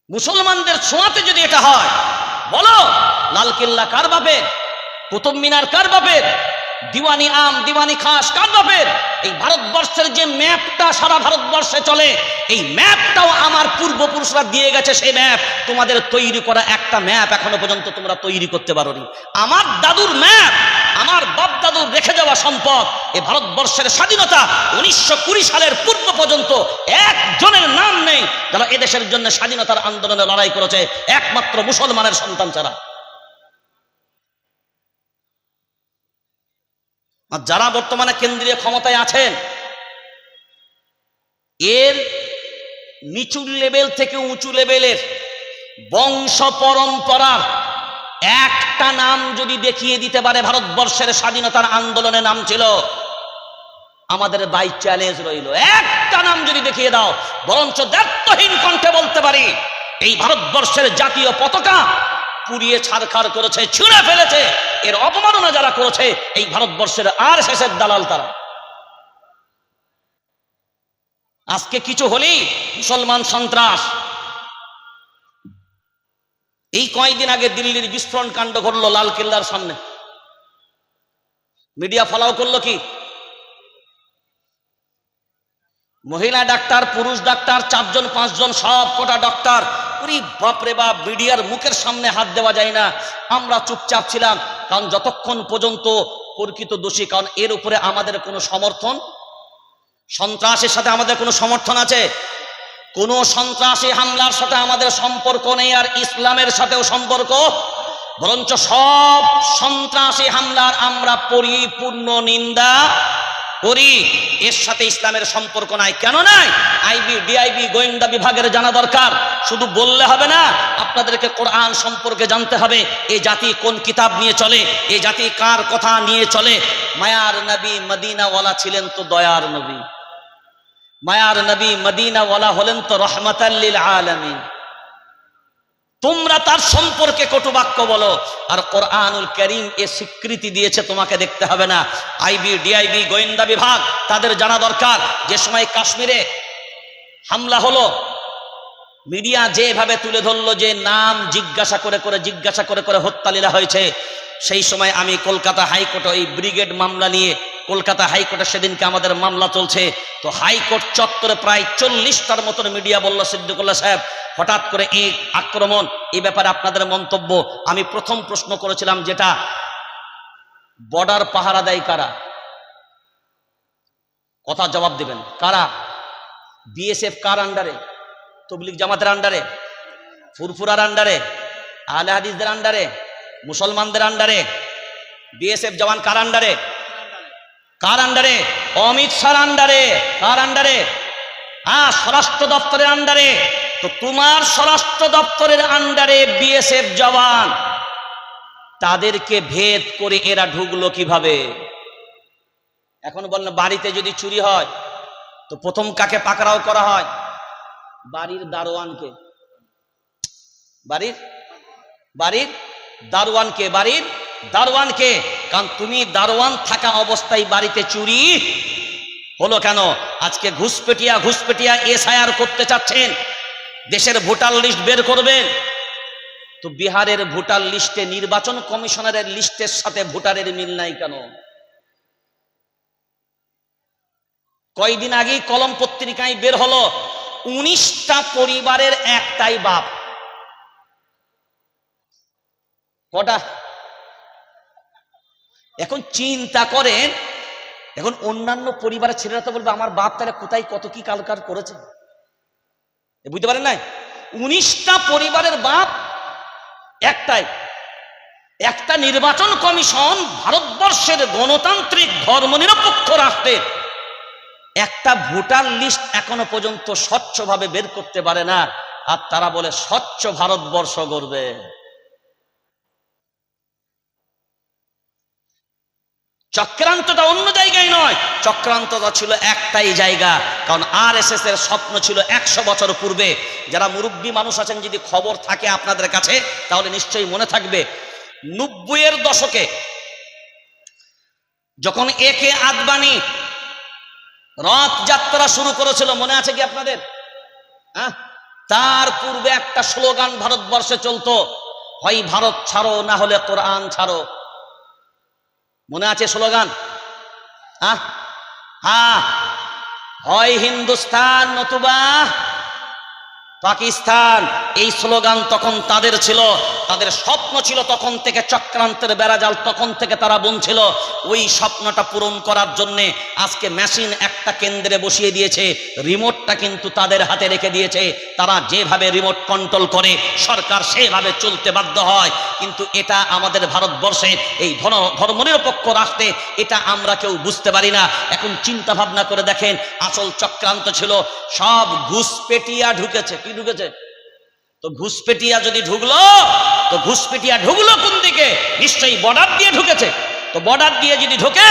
মুসলমানদের ছোঁয়াতে যদি এটা হয়, বলো লালকেল্লা কার বাপের, কুতুব মিনার কার বাপের, দিওয়ানি আম দিওয়ানি খাস কার বাপের? এই ভারতবর্ষের যে ম্যাপটা সারা ভারতবর্ষে চলে, এই ম্যাপটাও আমার পূর্বপুরুষরা দিয়ে গেছে। সেই ম্যাপ, তোমাদের তৈরি করা একটা ম্যাপ এখনো পর্যন্ত তোমরা তৈরি করতে পারোনি। আমার দাদুর ম্যাপ, আমার বাপ দাদুর রেখে যাওয়া সম্পদ, এই ভারতবর্ষের স্বাধীনতা 1920 সালের পূর্ব পর্যন্ত একজনের নাম নেই যারা এদেশের জন্য স্বাধীনতার আন্দোলনে লড়াই করেছে, একমাত্র মুসলমানের সন্তান ছাড়া। আর যারা বর্তমানে কেন্দ্রীয় ক্ষমতায় আছেন, এর নিচু লেভেল থেকে উঁচু লেভেলের বংশ পরম্পরার একটা নাম যদি দেখিয়ে দিতে পারে, ভারতবর্ষের স্বাধীনতার আন্দোলনের নাম ছিল, আমাদের বাই চ্যালেঞ্জ রইল, একটা নাম যদি দেখিয়ে দাও, বরঞ্চ দায়িত্বহীন কণ্ঠে বলতে পারি, এই ভারতবর্ষের জাতীয় পতাকা পুড়িয়ে ছারখার করেছে, ছুঁড়ে ফেলেছে, এর অপমাননা যারা করেছে এই ভারতবর্ষের আরএসএস দালাল তারা। আজকে কিছু হলেই মুসলমান সন্ত্রাস। এই কয়েকদিন আগে দিল্লির বিস্ফোরণ কাণ্ড ঘটলো লালকেল্লার সামনে, মিডিয়া ফলাও করলো কি, মহিলা ডাক্তার, পুরুষ ডাক্তার, 4 জন 5 জন, সব কটা ডাক্তার। বাপরে বাপ, মিডিয়ার মুখের সামনে হাত দেওয়া যায় না। আমরা চুপচাপ ছিলাম, কারণ যতক্ষণ পর্যন্ত প্রকৃত দোষী, কারণ এর উপরে আমাদের কোনো সমর্থন, সন্ত্রাসের সাথে আমাদের কোনো সমর্থন আছে? কোন সন্ত্রাসী হামলার সাথে আমাদের সম্পর্ক নেই, আর ইসলামের সাথেও সম্পর্ক, বরঞ্চ সব সন্ত্রাসী হামলার আমরা পরিপূর্ণ নিন্দা করি। এর সাথে ইসলামের সম্পর্ক নাই। কেন নাই? আইবি ডিআইবি গোয়েন্দা বিভাগের জানা দরকার। শুধু বললে হবে না, আপনাদেরকে কোরআন সম্পর্কে জানতে হবে। এই জাতি কোন কিতাব নিয়ে চলে, এই জাতি কার কথা নিয়ে চলে। মায়ার নবী মদিনাওয়ালা ছিলেন তো দয়ার নবী, মায়ার নবী মদিনাওয়ালা হলেন তো রহমাতাল লিল আলামিন। তোমরা তার সম্পর্কে কটু বাক্য বলো, আর কোরআনুল কারীম এ স্বীকৃতি দিয়েছে, তোমাকে দেখতে হবে না। আইবি ডিআইবি গোয়েন্দা বিভাগ, তাদের জানা দরকার। যে সময় কাশ্মীরে হামলা হলো, মিডিয়া যেভাবে তুলে ধরলো যে নাম জিজ্ঞাসা করে করে হত্যালীলা হয়েছে, সেই সময় আমি কলকাতা হাইকোর্টে এই ব্রিগেড মামলা নিয়ে, কলকাতা হাইকোর্টে সেদিনকে আমাদের মামলা চলছে, তো হাইকোর্ট চত্বরে প্রায় 40টার মতন মিডিয়া বলল, সিদ্দিকুল্লাহ সাহেব হঠাৎ করে এই আক্রমণ, এই ব্যাপারে আপনাদের মন্তব্য। আমি প্রথম প্রশ্ন করেছিলাম, যেটা বর্ডার পাহারা দেয় কারা? কথা জবাব দিবেন, কারা? বিএসএফ কার আন্ডারে? তবলিগ জামাতের আন্ডারে, ফুরফুরার আন্ডারে, আহলে হাদিসদের আন্ডারে, মুসলমানদের আন্ডারে? বিএসএফ জওয়ান কার আন্ডারে? কার আন্ডারে? অমিত শাহর আন্ডারে। কার আন্ডারে? স্বরাষ্ট্র দপ্তরের আন্ডারে। তো তোমার স্বরাষ্ট্র দপ্তরের আন্ডারে বিএসএফ জওয়ান, তাদেরকে ভেদ করে এরা ঢুকলো কিভাবে? এখন বললেন বাড়িতে যদি চুরি হয় তো প্রথম কাকে পাকড়াও করা হয়? বাড়ির দারোয়ানকে। বাড়ির দারোয়ানকে, বাড়ির দারোয়ানকে। কারণ তুমি দারোয়ান থাকা অবস্থায় বাড়িতে চুরি হলো কেন? আজকে ঘুষপেটিয়া এসআইআর করতে চাচ্ছেন, দেশের ভোটার লিস্ট বের করবেন। তো বিহারের ভোটার লিস্টে নির্বাচন কমিশনারের লিস্টের সাথে ভোটারের মিল নাই কেন? কয়েকদিন আগেই কলম পত্রিকায় বের হলো, 19টা পরিবারের একটাই বাপ। কটা? এখন চিন্তা করেন, এখন অন্যান্য পরিবারের ছেলেরা তো বলবে আমার বাপ তাহলে কোথায় কত কি কালকার করেছে, বুঝতে পারেন নাই? 19টা পরিবারের বাপ একটাই। একটা নির্বাচন কমিশন ভারতবর্ষের গণতান্ত্রিক ধর্মনিরপেক্ষ রাষ্ট্রের একটা ভোটার লিস্ট এখনো পর্যন্ত স্বচ্ছভাবে বের করতে পারে না, আর তারা বলে স্বচ্ছ ভারতবর্ষ গড়বে। চক্রান্তটা অন্য জায়গায় নয়, চক্রান্তটা ছিল একটাই জায়গা। কারণ আরএসএস এর স্বপ্ন ছিল 100 বছর পূর্বে। যারা মুরব্বী মানুষ আছেন, যদি খবর থাকে আপনাদের কাছে, তাহলে নিশ্চয়ই মনে থাকবে, 90-এর দশকে যখন একে আদবানি রথযাত্রা শুরু করেছিল, মনে আছে কি আপনাদের? তার পূর্বে একটা স্লোগান ভারতবর্ষে চলতো, হয় ভারত ছাড়ো না হলে কোরআন ছাড়ো। মনে আছে স্লোগান? হ্যাঁ, হয় হিন্দুস্তান নতুবা পাকিস্তান। এই স্লোগান তখন তাদের ছিল, তাদের স্বপ্ন ছিল তখন থেকে, চক্রান্তের বেড়াজাল তখন থেকে তারা বুনছিল। ওই স্বপ্নটা পূরণ করার জন্যে আজকে মেশিন একটা কেন্দ্রে বসিয়ে দিয়েছে, রিমোটটা কিন্তু তাদের হাতে রেখে দিয়েছে। তারা যেভাবে রিমোট কন্ট্রোল করে সরকার সেভাবে চলতে বাধ্য হয়। কিন্তু এটা আমাদের ভারতবর্ষে এই ধর্মনিরপেক্ষ রাষ্ট্রে এটা আমরা কেউ বুঝতে পারি না। এখন চিন্তা ভাবনা করে দেখেন, আসল চক্রান্ত ছিল সব ঘুষপেটিয়া ঢুকেছে। কি ঢুকেছে? তো ঘুষপেটিয়া যদি ঢুকলো, তো ঘুষপেটিয়া ঢুকলো কোন দিকে? নিশ্চয়ই বর্ডার দিয়ে ঢুকেছে। তো বর্ডার দিয়ে যদি ঢোকে,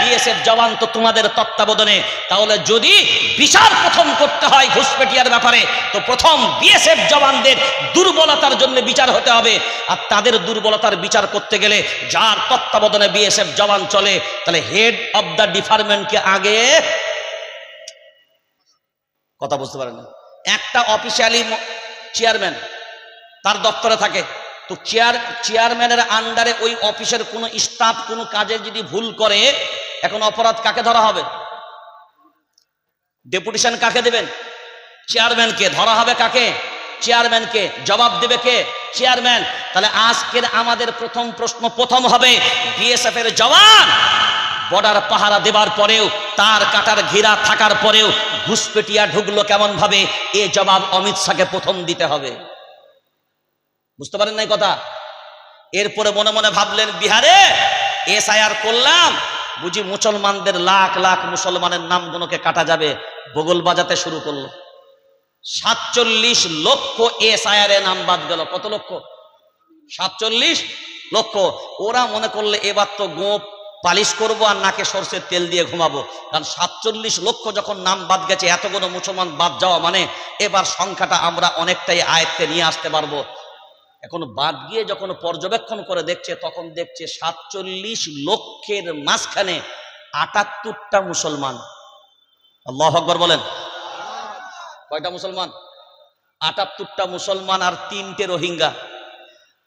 বিএসএফ জওয়ান তো তোমাদের তত্ত্বাবধানে, তাহলে যদি বিচার প্রথম করতে হয় ঘুষপেটিয়ার ব্যাপারে, তো প্রথম বিএসএফ জওয়ানদের দুর্বলতার জন্য বিচার হতে হবে। আর তাদের দুর্বলতার বিচার করতে গেলে যার তত্ত্বাবধানে বিএসএফ জওয়ান চলে, তাহলে হেড অব দ্য ডিপার্টমেন্টকে আগে, কথা বুঝতে পারেন না, একটা অফিসিয়ালি চেয়ারম্যান তার দপ্তরে থাকে, তো চেয়ারম্যানের আন্ডারে ওই অফিসের কোনো স্টাফ কোনো কাজে যদি ভুল করে, এখন অপরাধ কাকে ধরা হবে? ডেপুটেশন কাকে দেবেন? চেয়ারম্যানকে। ধরা হবে কাকে? চেয়ারম্যানকে। জবাব দেবে কে? চেয়ারম্যান। তাহলে আজকের আমাদের প্রথম প্রশ্ন প্রথম হবে, বিএসএফ এর জওয়ান বর্ডার পাহারা দেবার পরেও, তার কাটার ঘেরা থাকার পরেও ঘুষপেটিয়া ঢুকলো কেমন ভাবে? এ জবাব অমিত শাহকে প্রথম দিতে হবে। বুঝতে পারেন নাই কথা? এরপরে মনে মনে ভাবলেন, বিহারে এসআইআর করলাম, বুঝি মুসলমানদের লাখ লাখ মুসলমানের নামগুলোকে কাটা যাবে। বগল বাজাতে শুরু করলো। 47 লক্ষ এসআইআর এ নাম বাদ গেল। কত লক্ষ? 47 লক্ষ। ওরা মনে করলে এবার তো গোপ পালিশ করবো আর নাকে সরষের তেল দিয়ে ঘুমাবো, কারণ 47 লক্ষ যখন নাম বাদ গেছে, এতগুলো মুসলমান বাদ যাওয়া মানে এবার সংখ্যাটা আমরা অনেকটাই আয়ত্তে নিয়ে আসতে পারবো। এখন বাদ গিয়ে যখন পর্যবেক্ষণ করে দেখছে, তখন দেখছে 47 লক্ষের মাঝখানে 78টা মুসলমান। আল্লাহু আকবার বলেন। কয়টা মুসলমান? 78টা মুসলমান আর 3টে রোহিঙ্গা।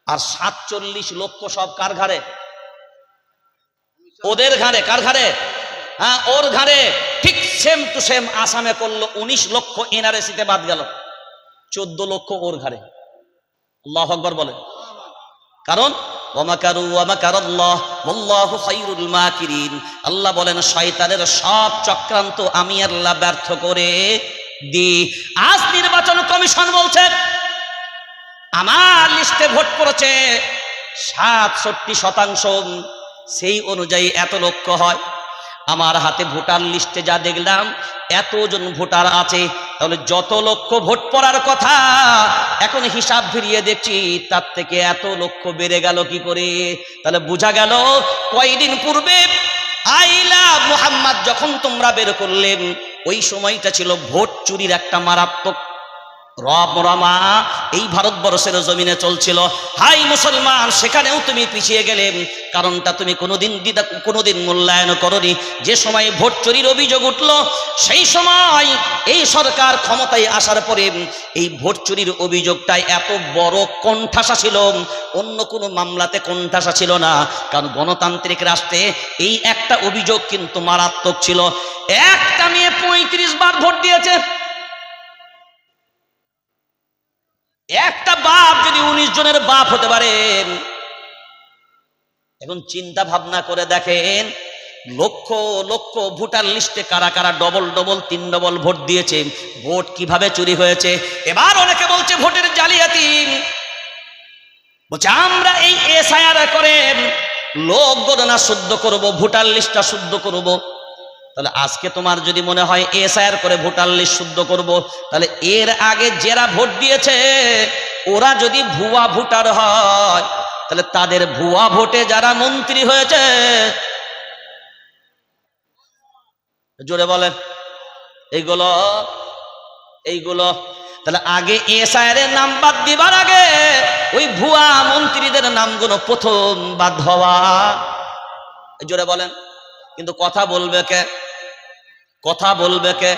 আর 47 লক্ষ সব কার ঘাড়ে? ওদের ঘাড়ে। কার ঘাড়ে? হ্যাঁ, ওর ঘাড়ে। ঠিক সেম টু সেম আসামে করলো, 19 লক্ষ এনআরসিতে বাদ গেল, 14 লক্ষ ওর ঘাড়ে। আল্লাহু আকবার বলেন। কারণ আল্লাহ বলেন, শয়তানের সব চক্রান্ত আমি আল্লাহ ব্যর্থ করে দি। আজ নির্বাচন কমিশন বলছে আমার লিস্টে ভোট পড়েছে 67%, সেই অনুযায়ী এত লক্ষ হয়। আমার হাতে ভোটার লিস্টে যা দেখলাম এতজন ভোটার আছে, তাহলে যত লক্ষ ভোট পড়ার কথা, এখন হিসাব ফিরিয়ে দেখছি তার থেকে এত লক্ষ বেড়ে গেল কি করে? তাহলে বোঝা গেল কয়দিন পূর্বে আইলা মুহাম্মদ যখন তোমরা বের করলেন, ওই সময়টা ছিল ভোট চুরির একটা মারাত্মক রমরমা এই ভারতবর্ষের জমিনে চলছিল। হাই মুসলমান, সেখানেও তুমি পিছিয়ে গেলে। কারণটা তুমি কোনোদিন মূল্যায়ন করনি। যে সময় ভোট চুরির অভিযোগ উঠল, সেই সময় এই সরকার ক্ষমতায় আসার পরে এই ভোট চুরির অভিযোগটাই এত বড় কোণঠাসা ছিল, অন্য কোনো মামলাতে কোণঠাসা ছিল না। কারণ গণতান্ত্রিক রাষ্ট্রে এই একটা অভিযোগ কিন্তু মারাত্মক ছিল। একটা মেয়ে 35 বার ভোট দিয়েছে। একটা বাপ যদি 19 জনের বাপ হতে পারেন, এখন চিন্তা ভাবনা করে দেখেন, লক্ষ লক্ষ ভোটার লিস্টে কারা কারা ডবল ডবল 3 ডবল ভোট দিয়েছে, ভোট কিভাবে চুরি হয়েছে। এবার অনেকে বলছে ভোটের জালিয়াতি, বলছে আমরা এই এসআইআর করে লোক গণনা শুদ্ধ করব, ভোটার লিস্টটা শুদ্ধ করব। তাহলে আজকে তোমার যদি মনে হয় এসআইআর করে ভোটার লিস্ট শুদ্ধ করব, তাহলে এর আগে যারা ভোট দিয়েছে ওরা যদি ভুয়া ভোটার হয়, তাহলে তাদের ভুয়া ভোটে যারা মন্ত্রী হয়েছে, জোরে বলেন, এইগুলো তাহলে আগে এসআইআর এর নাম বাদ দিবার আগে ওই ভুয়া মন্ত্রীদের নামগুলো প্রথম বাদ হওয়া। জোরে বলেন। কিন্তু কথা বলবে কে?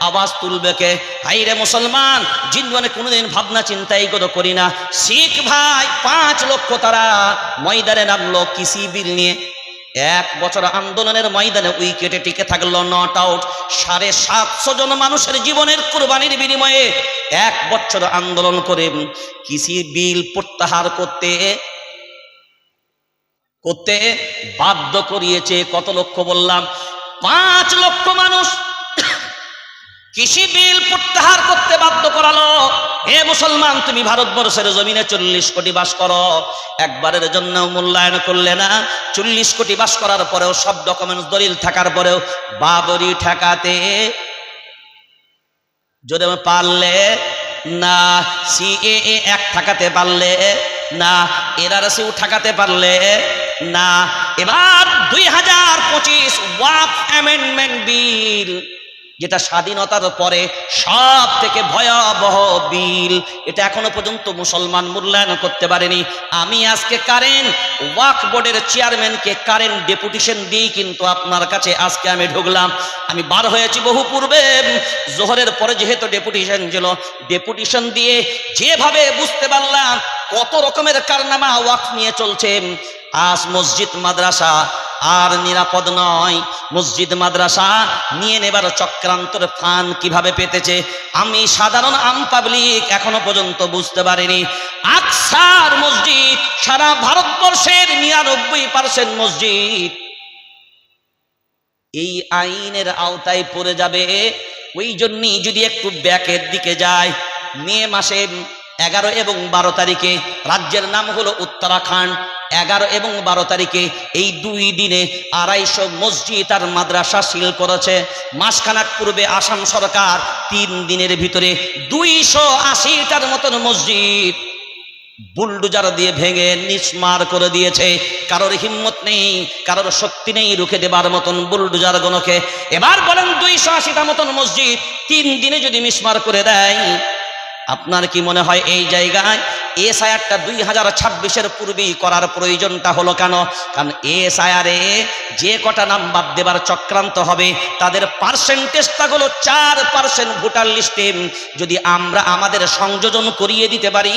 আওয়াজ তুলবে কে? হাইরে মুসলমান, জীবনে কোনোদিন ভাবনা চিন্তাই করি না। শিখ ভাই 5 লক্ষ তারা ময়দানে নামলো কৃষি বিল নিয়ে। 1 বছর আন্দোলনের ময়দানে উইকেটে টিকে থাকলো নট আউট। 750 জন মানুষের জীবনের কুরবানির বিনিময়ে 1 বছর আন্দোলন করে কৃষি বিল প্রত্যাহার করতে বাধ্য করিয়েছে। কত লক্ষ বললাম? 5 লক্ষ মানুষ কৃষি বিল প্রত্যাহার করতে বাধ্য করালো। হে মুসলমান, তুমি ভারতবর্ষের জমিনে 40 কোটি বাস করো, একবারের জন্য মূল্যায়ন করলে না। 40 কোটি বাস করার পরেও, সব ডকুমেন্টস দলিল থাকার পরেও বাবরি ঠেকাতে যদি পারলে না, সিএএ এক ঠেকাতে পারলে না, এনআরসিও ঠেকাতে পারলে না। এবার 2025 ওয়াকফ অ্যামেন্ডমেন্ট বিল, যেটা স্বাধীনতার পরে সব থেকে ভয়াবহ বিল, এটা এখনো পর্যন্ত মুসলমান মূল্যায়ন করতে পারেনি। আমি আজকে কারেন্ট ওয়াকফ বোর্ডের চেয়ারম্যানকে কারেন্ট ডেপুটেশন দিই কিন্তু আপনার কাছে আজকে আমি ঢুকলাম। আমি বার হয়েছি বহু পূর্বে, জোহরের পরে যেহেতু ডেপুটেশন ছিল, ডেপুটেশন দিয়ে যেভাবে বুঝতে পারলাম কত রকমের কারনামা ওয়াকফ নিয়ে চলছে। আজ মসজিদ মাদ্রাসা আর নিরাপদ নয়। মসজিদ মাদ্রাসা নিয়ে নেবার চক্রান্তর ফান কিভাবে পেতেছে আমি সাধারণ আম পাবলিক এখনো পর্যন্ত বুঝতে পারিনি। আকসার মসজিদ, সারা ভারতবর্ষের 99% মসজিদ এই আইনের আওতায় পড়ে যাবে। ওই জন্যই যদি একটু ব্যাকের দিকে যায়, মে মাসে 11 এবং 12 তারিখে, রাজ্যের নাম হলো উত্তরাখণ্ড, 11 এবং 12 তারিখে এই 2 দিনে 250 মসজিদ আর মাদ্রাসা সিল করেছে। মাসখানেক পূর্বে আসাম সরকার 3 দিনের ভিতরে 280টার মতন মসজিদ বুলডোজার দিয়ে ভেঙে নিঃস্মার করে দিয়েছে। কারোর হিম্মত নেই, কারোর শক্তি নেই রুখে দেবার মতন বুলডোজার গণকে। এবার বলেন 280টা মতন মসজিদ 3 দিনে যদি মিসমার করে দেয়, আপনার কি মনে হয় এই জায়গায় এসআইআরটা 2026-এর পূর্বেই করার প্রয়োজনটা হলো কেন? কারণ এসআইআরে যে কটা নাম বাদ দেবার চক্রান্ত হবে তাদের পার্সেন্টেজটা হলো 4% ভোটার লিস্টে। যদি আমরা আমাদের সংযোজন করিয়ে দিতে পারি,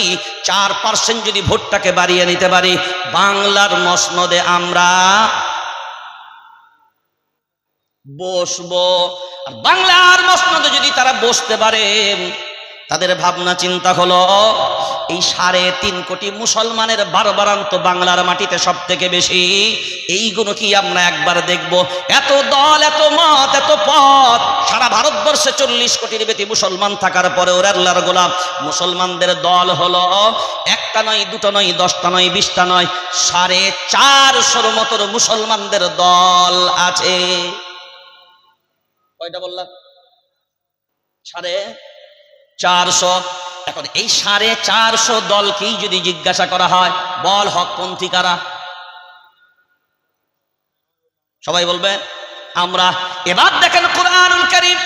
4% যদি ভোটটাকে বাড়িয়ে নিতে পারি, বাংলার মসনদে আমরা বসবো। আর বাংলার মসনদে যদি তারা বসতে পারে, তাদের ভাবনা চিন্তা হলো এই 3.5 কোটি মুসলমানের বারবারান্ত বাংলার মাটিতে সব থেকে বেশি। এইগুলো কি আমরা একবার দেখব? এত দল, এত মত, এত পথ, সারা ভারতবর্ষে 40 কোটির বেশি মুসলমান থাকার পরে ওরা আল্লাহর গোলাম। মুসলমানদের দল হলো 1টা নয়, 2টা নয়, 10টা নয়, 20টা নয়, 450 মতন মুসলমানদের দল আছে। কয়টা বললাম? 450। এখন এই 450 দলকেই যদি জিজ্ঞাসা করা হয়, বল হকপন্থী কারা? সবাই বলবে আমরা। এবার দেখেন কুরআনুল কারীম,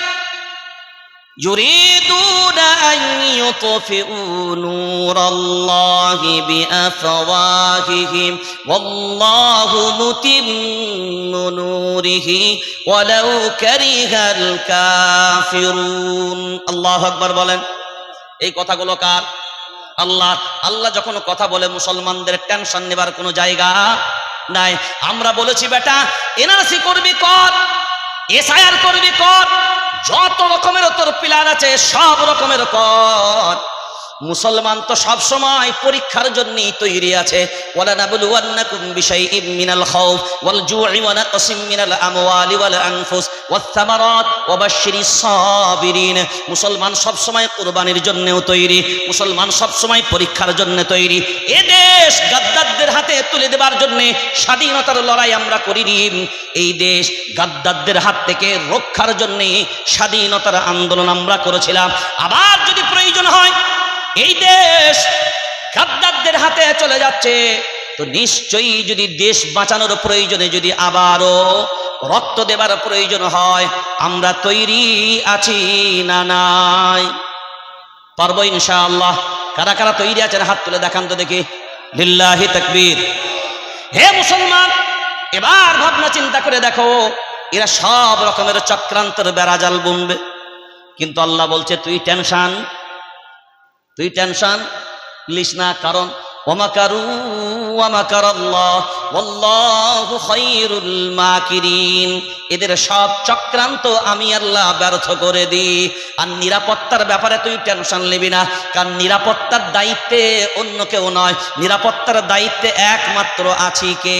ইউরিদুনা আন ইউতফিউ নূরাল্লাহি বিআফওয়াহিহিম ওয়াল্লাহু মুতিম্মু নূরিহি ওয়ালাউ কারিহাল কাফিরুন। আল্লাহু আকবার বলেন। এই কথাগুলো কার? আল্লাহ। আল্লাহ যখন কথা বলে মুসলমানদের টেনশন নেবার কোনো জায়গা নাই। আমরা বলেছি বেটা এনআরসি করবি কর, এসআইআর করবি কর, যত রকমের তোর প্ল্যান আছে সব রকমের কর। মুসলমান তো সব সময় পরীক্ষার জন্যই তৈরি আছে। ওয়ালা নাবলুওয়ান্নাকুম বিশাইইম মিনাল খাউফ ওয়াল জু'i ওয়া নাকসিম মিনাল আমওয়ালি ওয়াল আনফুস ওয়াস সামারাত ওয়া বাশশিরিস সাবিরিন। মুসলমান সব সময় কুরবানির জন্যও তৈরি, মুসলমান সব সময় পরীক্ষার জন্য তৈরি। এ দেশ গাদ্দারদের হাতে তুলে দেবার জন্য স্বাধীনতার লড়াই আমরা করিনি। এই দেশ গাদ্দারদের হাত থেকে রক্ষার জন্য স্বাধীনতার আন্দোলন আমরা করেছিলাম। আবার যদি প্রয়োজন হয় এই দেশ গাদ্দারদের হাতে চলে যাচ্ছে, তো নিশ্চয়ই যদি দেশ বাঁচানোর প্রয়োজনে যদি আবারও রক্ত দেবার প্রয়োজন হয়, আমরা তৈরি আছি না নাই? পারবো ইনশাআল্লাহ। কারা কারা তৈরি আছেন হাত তুলে দেখান তো দেখি। লিল্লাহি তাকবীর। হে মুসলমান, এবার ভাবনা চিন্তা করে দেখো, এরা সব রকমের চক্রান্তের বেড়াজাল বুনবে। কিন্তু আল্লাহ বলছে তুই টেনশন লিস না, কারণ ওয়ামাকারু ওয়ামাকারাল্লাহ ওয়াল্লাহু খায়রুল মাকিরিন, এদের সব চক্রান্ত আমি আল্লাহ ব্যর্থ করে দিই। আর নিরাপত্তার ব্যাপারে তুই টেনশন নিবি না, কারণ নিরাপত্তার দায়িত্বে অন্য কেউ নয়, নিরাপত্তার দায়িত্বে একমাত্র আছি কে?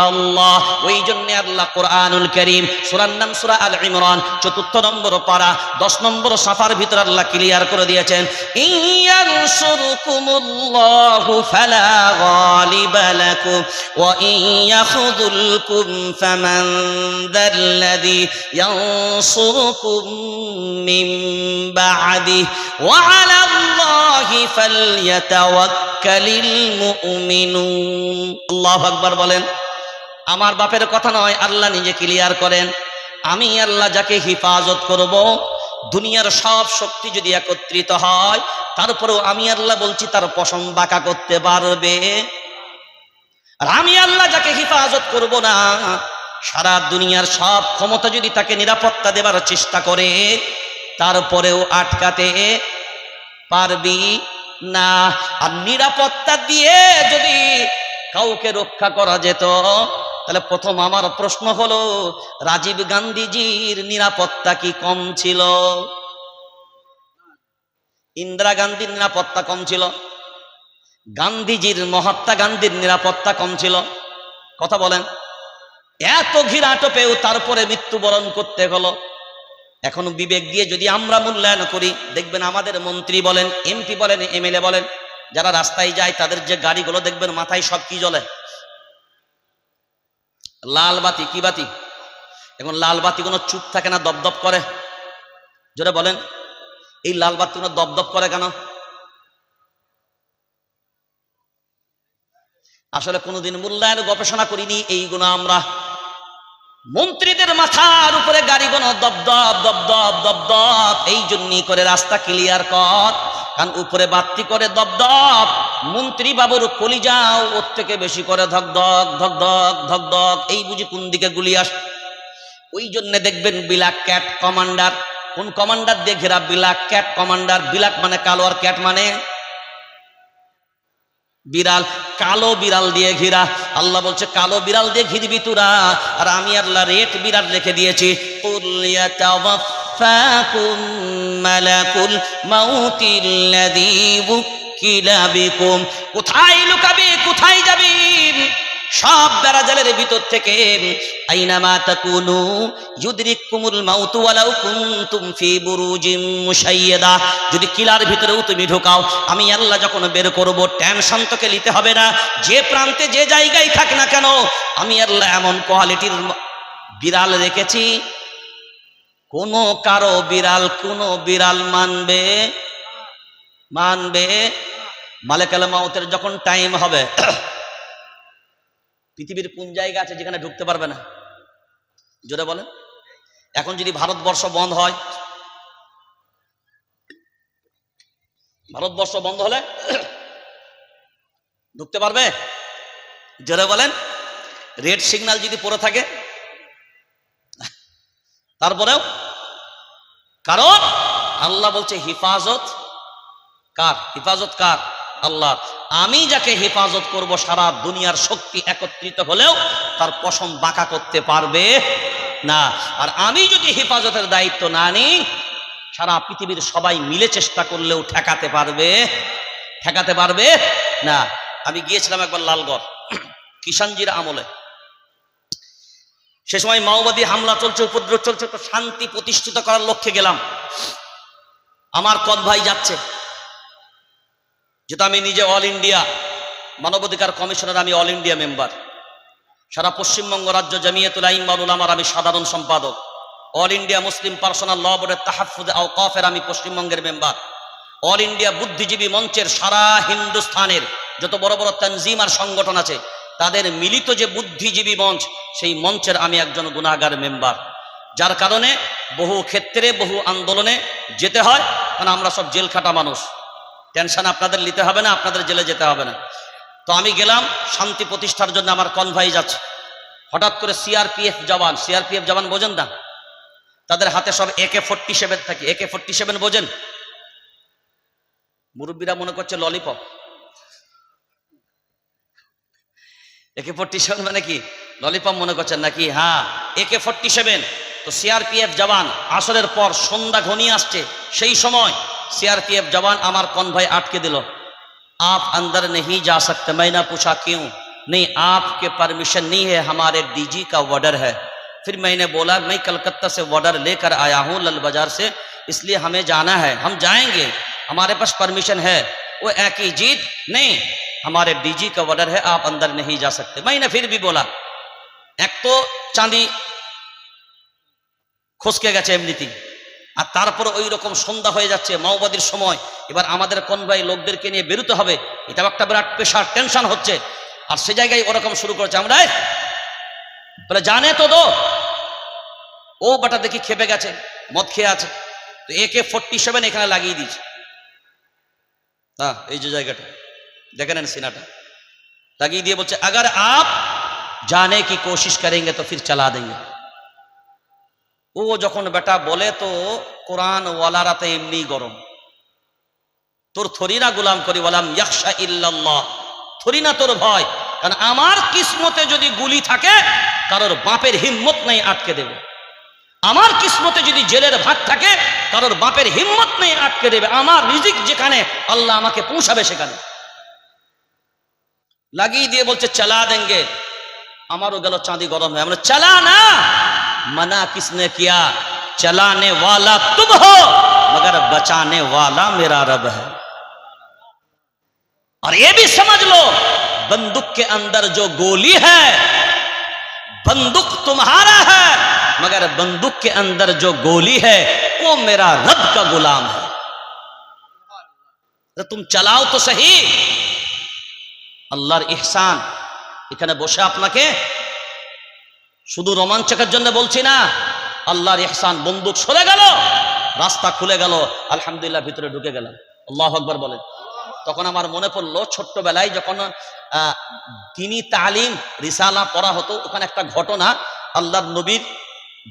আল্লাহ। ওই জন্য আল্লাহ কোরআনুল কারীম সূরার নাম সূরা আল ইমরান ৪ নম্বর পারা ১০ নম্বর সাফার ভিতর আল্লাহ ক্লিয়ার করে দিয়েছেন, ইয়ানসুরকুমুল্লাহু ফালা গালিবা লাকুম ওয়া ইয়াখযুলকুম ফামান যাল্লাযী ইয়ানসুরকুম মিন বা'দিহি ওয়া আলাল্লাহি ফালইয়াতাওয়াক্কালিল মুমিনুন। আল্লাহু আকবার বলেন। আমার বাপের কথা নয়, আল্লাহ নিজে ক্লিয়ার করেন, আমি আল্লাহ যাকে হিফাজত করব, দুনিয়ার সব শক্তি যদি একত্রিত হয় তারপরেও আমি আল্লাহ বলছি তার পশম বাঁকা করতে পারবে। আর আমি আল্লাহ যাকে হিফাজত করব না, সারা দুনিয়ার সব ক্ষমতা যদি তাকে নিরাপত্তা দেবার চেষ্টা করে তারপরেও আটকাতে পারবি না। আর নিরাপত্তা দিয়ে যদি কাউকে রক্ষা করা যেত, তাহলে প্রথম আমার প্রশ্ন হলো, রাজীব গান্ধীজির নিরাপত্তা কি কম ছিল? ইন্দিরা গান্ধীর নিরাপত্তা কম ছিল? গান্ধীজির, মহাত্মা গান্ধীর নিরাপত্তা কম ছিল? কথা বলেন। এত ঘিরাটো পেয়েও তারপরে মৃত্যুবরণ করতে হলো। এখন বিবেক দিয়ে যদি আমরা মূল্যায়ন করি, দেখবেন আমাদের মন্ত্রী বলেন, এমপি বলেন, এমএলএ বলেন, যারা রাস্তায় যায় তাদের যে গাড়িগুলো দেখবেন মাথায় সব কি জ্বলে? লাল বাতি। কি বাতি? এখন লাল বাতিগুলো চুপ থাকে না, দপদপ করে? জোরে বলেন, এই লাল বাতিগুলো দপদপ করে কেন? আসলে কোনোদিন মূল্যায়ন গবেষণা করিনি এইগুলো আমরা। মন্ত্রীদের মাথার উপরে গাড়িগুলো দপদপ দপদপ দপদপ এই জন্যই করে, রাস্তা ক্লিয়ার কর, কারণ উপরে বাতি করে দপদপ, মন্ত্রী বাবুর কলিজাও ওর থেকে বেশি করে ধকধক ধকধক ধকধক, এই বুঝি কোন দিকে গুলি আস। ওই জন্য দেখবেন ব্ল্যাক ক্যাট কমান্ডার, কোন কমান্ডার দিয়ে ঘেরা? Black cat commander. ব্ল্যাক মানে কালো, আর ক্যাট মানে বিড়াল, কালো বিড়াল দিয়ে ঘিরা। আল্লাহ বলছে কালো বিড়াল দিয়ে ঘিরবি তোরা, আর আমি আল্লাহ রেড বিড়াল রেখে দিয়েছি। কুল ইয়াতাওয়াফাকুম মালাকুল মাউতিল্লাযী উকিলা বিকুম। কোথায় লুকাবি, কোথায় যাবি? সব দারাজালের ভিতর থেকে, আইনামা তাকুনু ইউদরিকুমুল মাউতু ওয়ালাউ কুনতুম ফি বুরুজিম মুশাইয়াদা। যদি কিলার ভিতরেও তুমি ঢোকাও, আমি আল্লাহ যখন বের করব, টেনশন তোকে নিতে হবে না। যে প্রান্তে যে জায়গায় থাক না কেন, আমি আল্লাহ এমন কোয়ালিটির বিড়াল রেখেছি, কোনো বিড়াল মানবে মালিকুল মাউতের যখন টাইম হবে, পৃথিবীর কোন জায়গা আছে যেখানে ঢুকতে পারবে না? জোরে বলেন। এখন যদি ভারতবর্ষ বন্ধ হয়, ভারতবর্ষ বন্ধ হলে ঢুকতে পারবে? জোরে বলেন। রেড সিগন্যাল যদি পড়ে থাকে তারপরেও, কারণ আল্লাহ বলছে হিফাজত কার? হিফাজত কার? আল্লাহ। আমি যাকে হেফাজত করব, সারা দুনিয়ার শক্তি একত্রিত হলেও তার পশম বাঁকা করতে পারবে না। আর আমি যদি হেফাজতের দায়িত্ব না নিই, সারা পৃথিবীর সবাই মিলে চেষ্টা করলেও ঠেকাতে পারবে না। আমি গিয়েছিলাম একবার লালগড়, কিষানজির আমলে। সে সময় মাওবাদী হামলা চলছে, উপদ্রব চলছে, তো শান্তি প্রতিষ্ঠিত করার লক্ষ্যে গেলাম। আমার কদ ভাই যাচ্ছে, যেটা আমি নিজে অল ইন্ডিয়া মানবাধিকার কমিশনের, আমি অল ইন্ডিয়া মেম্বার, সারা পশ্চিমবঙ্গ রাজ্য জামিয়াতুল আইম্মা ওয়াল উলামার আমি সাধারণ সম্পাদক, অল ইন্ডিয়া মুসলিম পার্সোনাল ল বোর্ডের তাহাফফুজ আওকাফের আমি পশ্চিমবঙ্গের মেম্বার, অল ইন্ডিয়া বুদ্ধিজীবী মঞ্চের সারা হিন্দুস্তানের যত বড় বড় তানজিম আর সংগঠন আছে তাদের মিলিত যে বুদ্ধিজীবী মঞ্চ, সেই মঞ্চের আমি একজন গুনাহগার মেম্বার। যার কারণে বহু ক্ষেত্রে বহু আন্দোলনে যেতে হয়, কারণ আমরা সব জেল খাটা মানুষ। টেনশন আপনাদের নিতে হবে না, আপনাদের জেলে যেতে হবে না। তো আমি গেলাম শান্তি প্রতিষ্ঠার জন্য, আমার কনভয় যাচ্ছে। হঠাৎ করে সিআরপিএফ জওয়ান বোঝেন না, তাদের হাতে সব AK-47 থাকে। AK-47 বোঝেন? মুরব্বীরা মনে করছে ললিপপ। AK-47 মানে কি ললিপপ মনে করছেন নাকি? হ্যাঁ, AK-47। তো CRPF জওয়ান আসরের পর সন্ধ্যা ঘনিয়ে আসছে, সেই সময় CRPF जवान हमार कॉन्वॉय अटके दिलो, आप अंदर नहीं जा सकते। मैंने पूछा क्यों? नहीं, आपके परमिशन नहीं है, हमारे DG का ऑर्डर है। फिर मैंने बोला मैं कलकत्ता से ऑर्डर लेकर आया हूँ लाल बाजार से, इसलिए हमें जाना है, हम जाएंगे, हमारे पास परमिशन है। वो एक ही जीत नहीं, हमारे DG का ऑर्डर है, आप अंदर नहीं जा सकते। मैंने फिर भी बोला, एक तो चांदी খসকে গেছে এমনিতেই, আর তারপর ওই রকম সন্ধ্যা হয়ে যাচ্ছে মাওবাদীর সময়, এবার আমাদের কনভয় লোকদেরকে নিয়ে বেরোতে হবে, এটাও একটা বিরাট প্রেশার, টেনশন হচ্ছে। আর সে জায়গায় ওরকম শুরু করেছে, আমরা বলে জানে তো দো, ও বাটা দেখি খেপে গেছে, মদ খেয়ে আছে, তো AK-47 এখানে লাগিয়ে দিয়েছে। হ্যাঁ, এই যে জায়গাটা দেখে নেন, সিনাটা লাগিয়ে দিয়ে বলছে अगर आप जाने की कोशिश करेंगे तो फिर चला देंगे। ও যখন বেটা বলে তো কোরআন ওয়ালারা তো এমনি গরম, তোর থরি না গোলাম করি, ওয়ালাম ইয়াখশা ইল্লাল্লাহ, থরি না তোর ভয়, কারণ আমার কিসমতে যদি গুলি থাকে কারোর বাপের হিম্মত নেই আটকে দেবে, আমার কিসমতে যদি জেলের ভাত থাকে কারোর বাপের হিম্মত নেই আটকে দেবে, আমার রিজিক যেখানে আল্লাহ আমাকে পৌঁছাবে সেখানে। লাগিয়ে দিয়ে বলছে চালা দেঙ্গে, আমারও গেল চাঁদি গরম হয়ে, আমরা চালা না, मना किसने किया, चलाने वाला तुम हो मगर बचाने वाला मेरा रब है। और ये भी समझ लो, बंदूक के अंदर जो गोली है, बंदूक तुम्हारा है मगर बंदूक के अंदर जो गोली है वो मेरा रब का गुलाम है। तो तुम चलाओ तो सही। আল্লাহর ইহসান, এখানে বসে আপনাকে শুধু রোমাঞ্চকের জন্য বলছি না, আল্লাহর ইহসান, বন্দুক সরে গেল, রাস্তা খুলে গেল, আলহামদুলিল্লাহ ভিতরে ঢুকে গেলাম, আল্লাহু আকবার বলেন। তখন আমার মনে পড়লো ছোট্টবেলায় যখন দ্বীনি তালিম রিসালা পড়া হতো, ওখানে একটা ঘটনা, আল্লাহর নবীর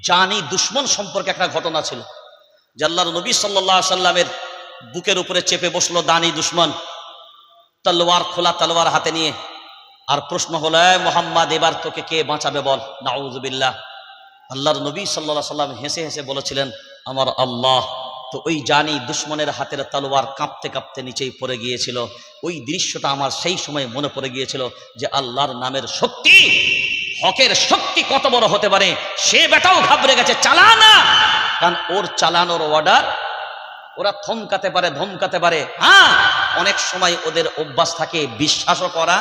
জানি দুশ্মন সম্পর্কে একটা ঘটনা ছিল, যে আল্লাহর নবী সাল্লাল্লাহু আলাইহি সাল্লামের বুকের উপরে চেপে বসলো দানি দুশ্মন, তলোয়ার, খোলা তলোয়ার হাতে নিয়ে। আর প্রশ্ন হলো, মোহাম্মদ এবার তোকে কে বাঁচাবে বল, নাউযুবিল্লাহ। আল্লাহর নবী সাল্লাল্লাহু আলাইহি সাল্লাম হেসে হেসে বলেছিলেন আমার আল্লাহ। তো ওই জানি দুশ্মনের হাতের তলোয়ার কাঁপতে কাঁপতে নিচেই পড়ে গিয়েছিল। ওই দৃশ্যটা আমার সেই সময় মনে পড়ে গিয়েছিল যে আল্লাহর নামের শক্তি, হকের শক্তি কত বড় হতে পারে। সে বেটাও ঘাবড়ে গেছে, চালানা, কারণ ওর চালানোর অর্ডার, ওরা থমকাতে পারে, ধমকাতে পারে। হ্যাঁ, অনেক সময় ওদের অভ্যাস থাকে বিশ্বাসও করা,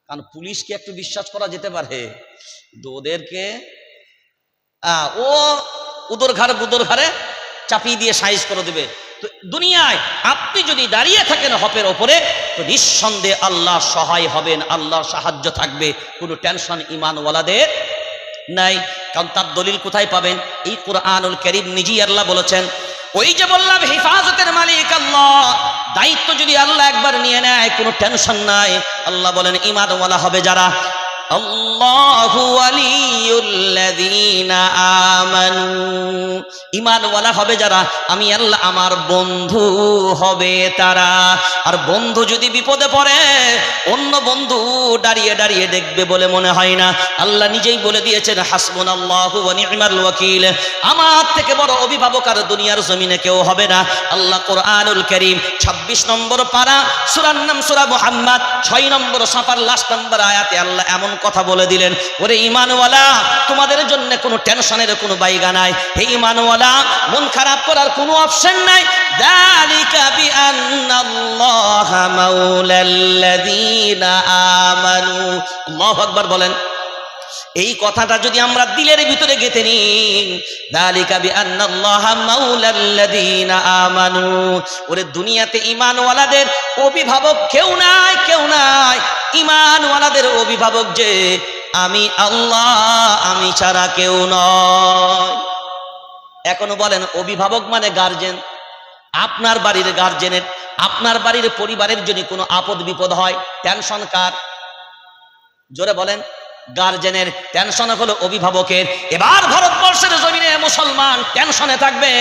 কারণ পুলিশকে একটু বিশ্বাস করা যেতে পারে, ওদেরকে ও উদর ঘাড় বুদর ঘাড়ে চাপিয়ে দিয়ে সাইজ করে দেবে। তো দুনিয়ায় আপনি যদি দাঁড়িয়ে থাকেন হকের ওপরে, তো নিঃসন্দেহে আল্লাহ সহায় হবেন, আল্লাহর সাহায্য থাকবে, কোনো টেনশন ঈমানওয়ালাদের নাই। কারণ তার দলিল কোথায় পাবেন? এই কুরআনুল কারীম নিজেই আল্লাহ বলেছেন। ওই যে বললাম হেফাজতের মালিক আল্লাহ, দায়িত্ব যদি আল্লাহ একবার নিয়ে নেয় কোনো টেনশন নাই। আল্লাহ বলেন ঈমানওয়ালা হবে যারা, আল্লাহু ওয়ালিয়ুল্লাযীনা আমানু, ঈমানওয়ালা হবে যারা, আমি আল্লাহ আমার বন্ধু হবে তারা। আর বন্ধু যদি বিপদে পড়ে অন্য বন্ধু দাঁড়িয়ে দাঁড়িয়ে দেখবে বলে মনে হয় না। আল্লাহ নিজেই বলে দিয়েছেন হাসবুনাল্লাহু ওয়া নি'মাল ওয়াকিল, আমার থেকে বড় অভিভাবক আর দুনিয়ার জমিনে কেউ হবে না। আল্লাহ কোরআনুল কারীম 26 নম্বর পারা, সূরার নাম সূরা মুহাম্মদ, 6 নম্বর সাফার লাস্ট নম্বর আয়াতে আল্লাহ এমন কথা বলে দিলেন, ওরে ঈমানওয়ালা, তোমাদের জন্য কোনো টেনশনের কোনো বাইগা নাই। হে ঈমানওয়ালা, মন খারাপ করার কোনো অপশন নাই। যালিকা বিআন্নাল্লাহা মাওলাল্লাযীনা আমানু। আল্লাহু আকবার বলেন। এই কথাটা যদি আমরা দিলের ভিতরে গেঁথে নিই, যালিকা বিআন্নাল্লাহা মাওলাল্লাযীনা আমানু, ওরে দুনিয়াতে ঈমানওয়ালাদের অভিভাবক কেউ নাই, কেউ নাই। ঈমানওয়ালাদের অভিভাবক যে আমি আল্লাহ, আমি ছাড়া কেউ নয়। এখনো বলেন অভিভাবক মানে গার্জেন। আপনার বাড়ির গার্জেনের, আপনার বাড়ির পরিবারের যদি কোনো আপদ বিপদ হয়, টেনশন কার? জোরে বলেন। গার্জেনের, টেনশন হলো অভিভাবকের। এবার ভারতবর্ষের জমিনে মুসলমান টেনশনে থাকবে।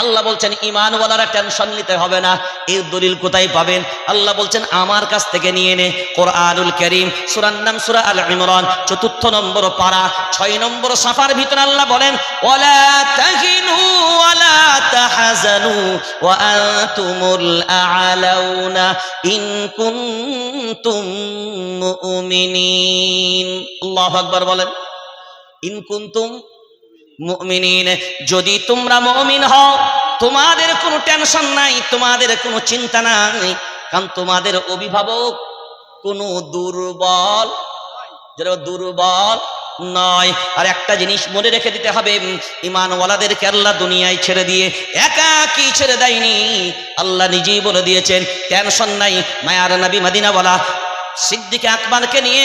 আল্লাহ বলছেন ঈমানওয়ালারা টেনশন নিতে হবে না। এর দলিল কোথায় পাবেন? আল্লাহ বলছেন আমার কাছ থেকে নিয়ে নে। কোরআনুল কারীম সূরার নাম সূরা আল ইমরান ৪ নম্বর পারা ৬ নম্বর সাফার ভিতরে আল্লাহ বলেন ওয়ালা তাহিনু ওয়ালা তাহজানু ওয়া আনতুমুল আ'লাউনা ইন কুনতুম মুমিনিন। আল্লাহু আকবার বলেন। ইন কুনতুম মুমিনিন, যদি তোমরা মুমিন হও তোমাদের কোনো টেনশন নাই, তোমাদের কোনো চিন্তা নাই, কারণ তোমাদের অভিভাবক কোনো দুর্বল নয়। আর একটা জিনিস মনে রেখে দিতে হবে, ঈমানওয়ালাদেরকে আল্লাহ দুনিয়ায় ছেড়ে দিয়ে একাকী ছেড়ে দেয়নি। আল্লাহ নিজেই বলে দিয়েছেন টেনশন নাই। মায়ার নবী মদিনাওয়ালা সিদ্দিক আকবরকে নিয়ে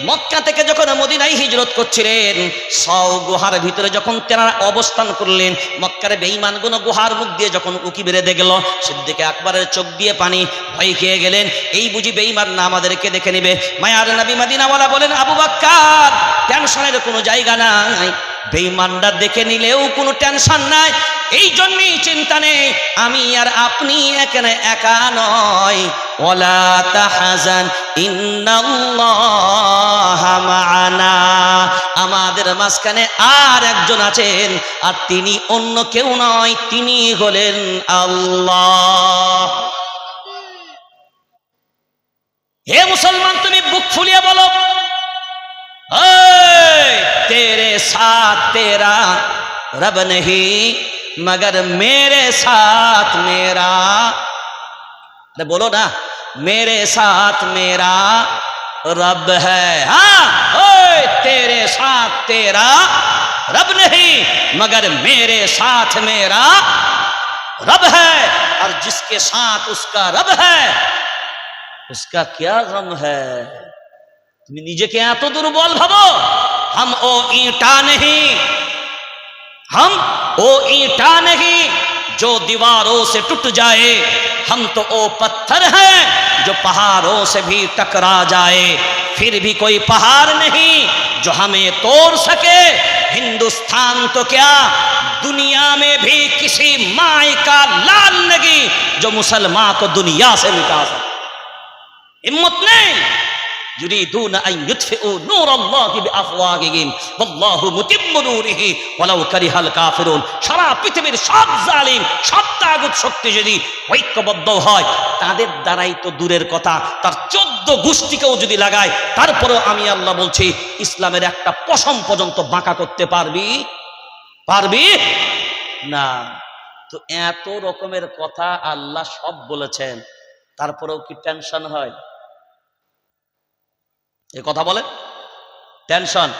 মক্কা থেকে যখন মদিনায় হিজরত করছিলেন, সও গুহার ভিতরে যখন তেনারা অবস্থান করলেন, মক্কার বেঈমানগুলো গুহার মুখ দিয়ে যখন উকি বেড়ে দেখল, সিদ্দিক আকবরের চোখ দিয়ে পানি, ভয় খেয়ে গেলেন, এই বুঝি বেঈমান না আমাদেরকে দেখে নেবে। মায়ার নবী মদিনাওয়ালা বলেন আবু বকর টেনশনের কোনো জায়গা নাই, বেঈমানরা দেখে নিলেও কোনো টেনশন নাই, এই জন্যই চিন্তা নেই, আমি আর আপনি এখানে একা নয়। ওয়ালা তাহজান ইন্নাল্লাহা মা'ানা, আমাদের মাঝখানে আর একজন আছেন, আর তিনি অন্য কেউ নয়, তিনি হলেন আল্লাহ। হে মুসলমান, তুমি বুক ফুলিয়ে বলো तेरे साथ तेरा रब नहीं मगर मेरे साथ मेरा, अरे बोलो ना, मेरे साथ मेरा रब है। हाँ तेरे साथ तेरा रब नहीं मगर मेरे साथ मेरा रब है, और जिसके साथ उसका रब है उसका क्या गम है। তুমি নিজেকে এত দুর্বল ভাবো? हम ओ ईंटा नहीं, हम ओ ईंटा नहीं जो दीवारों से टूट जाए, हम तो ओ पत्थर हैं जो पहाड़ों से भी टकरा जाए, फिर भी कोई पहाड़ नहीं जो हमें तोड़ सके। हिंदुस्तान तो क्या दुनिया में भी किसी माई का लाल नहीं जो मुसलमान को दुनिया से मिटा सके। हिम्मत नहीं। युरीदून अन युत्फिउ नूराल्लाहि बिअफवाहिहिम वल्लाहु मुतिम्मु नूरिहि ওয়ালাউ কারিহাল কাফিরুন। সারা পৃথিবীর সব জালিম, সব তাগুত শক্তি যদি ঐক্যবদ্ধ হয়, তাদের দ্বারাই তো দূরের কথা, তার 14 গোষ্ঠীকেও যদি লাগায়, তারপরেও আমি আল্লাহ বলছি ইসলামের একটা পশম পর্যন্ত বাঁকা করতে পারবি না। তো এত রকমের কথা আল্লাহ সব বলেছেন, তারপরেও কি টেনশন হয়? এ কথা বলে টেনশন,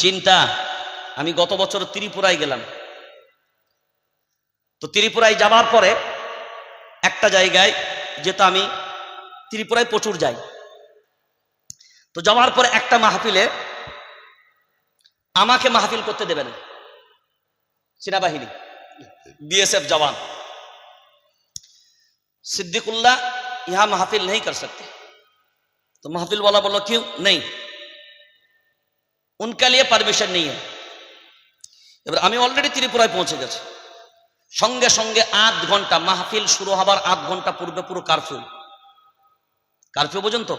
চিন্তা। আমি গত বছর ত্রিপুরায় গেলাম, তো ত্রিপুরায় যাওয়ার পরে একটা জায়গায়, যেটা আমি ত্রিপুরায় প্রচুর যাই, তো যাওয়ার পরে একটা মাহফিলে আমাকে মাহফিল করতে দেবে না, সেনাবাহিনী बीएसएफ जवान। सिद्दीकुल्लाह यहां महफिल नहीं कर सकते, तो महफिल वाला बोलो क्यों नहीं, उनके लिए परमिशन नहीं है। এবার আমি অলরেডি ত্রিপুরায় পৌঁছে গেছি, সঙ্গে সঙ্গে 8 ঘন্টা মাহফিল শুরু হবার 8 ঘন্টা পূর্বে পুরো কারফিউ পর্যন্ত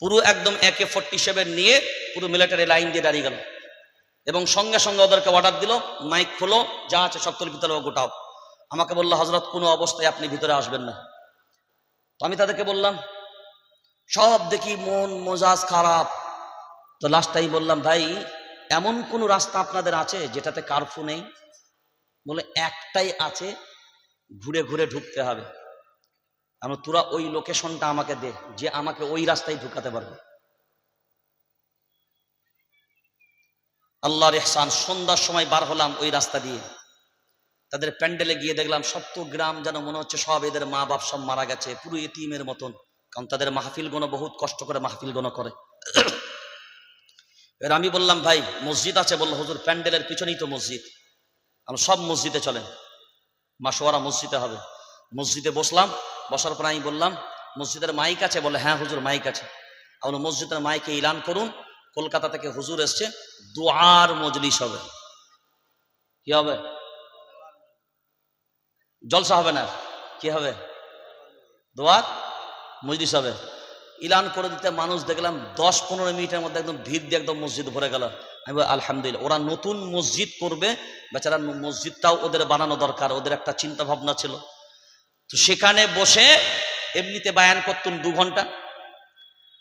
পুরো একদম AK-47 নিয়ে পুরো মিলিটারি লাইন দিয়ে দাঁড়িয়ে গেল, এবং সঙ্গে সঙ্গে ওদেরকে অর্ডার দিল মাইক খোলো, যা আছে সবগুলো ভিতরে গোটাও। আমাকে বললো হযরত কোনো অবস্থায় আপনি ভিতরে আসবেন না। তো আমি তাদেরকে বললাম, সব দেখি মন মেজাজ খারাপ, তো লাস্টটাই বললাম ভাই এমন কোন রাস্তা আপনাদের আছে যেটাতে কারফিউ নেই? বলে একটাই আছে, ঘুরে ঘুরে ঢুকতে হবে। আমি তোরা ওই লোকেশনটা আমাকে দে, যে আমাকে ওই রাস্তায় ঢুকাতে পারবে। আল্লাহর ইহসান, সন্ধ্যার সময় বার হলাম ওই রাস্তা দিয়ে, তাদের প্যান্ডেলে গিয়ে দেখলাম 70 গ্রাম যেন মনে হচ্ছে সব এদের মা বাপ সব মারা গেছে, পুরো এতিমের মতন, কারণ তাদের মাহফিল গোনা বহুত কষ্ট করে মাহফিল গোনা করে। এবার আমি বললাম ভাই মসজিদ আছে? বললো হুজুর প্যান্ডেলের পিছনেই তো মসজিদ। আমি সব মসজিদে চলেন, মাসোয়ারা মসজিদে হবে। মসজিদে বসলাম, বসার পর আমি বললাম মসজিদের মাইক আছে? বলে হ্যাঁ হুজুর মাইক আছে। আমরা মসজিদের মাইকে এলান করুন, কলকাতা থেকে হুজুর এসছে, দোয়ার মজলিস হবে। কি হবে? জলসা হবে না, কি হবে? দোয়ার মজলিস হবে। ইলান করে দিতে মানুষ দেখলাম 10-15 মিনিটের মধ্যে একদম ভিড় দিয়ে একদম মসজিদ ভরে গেল। আমি বলি আলহামদুলিল্লাহ, ওরা নতুন মসজিদ করবে, বেচারা মসজিদটাও ওদের বানানো দরকার, ওদের একটা চিন্তা ভাবনা ছিল। তো সেখানে বসে এমনিতে বায়ান করতুন 2 ঘন্টা।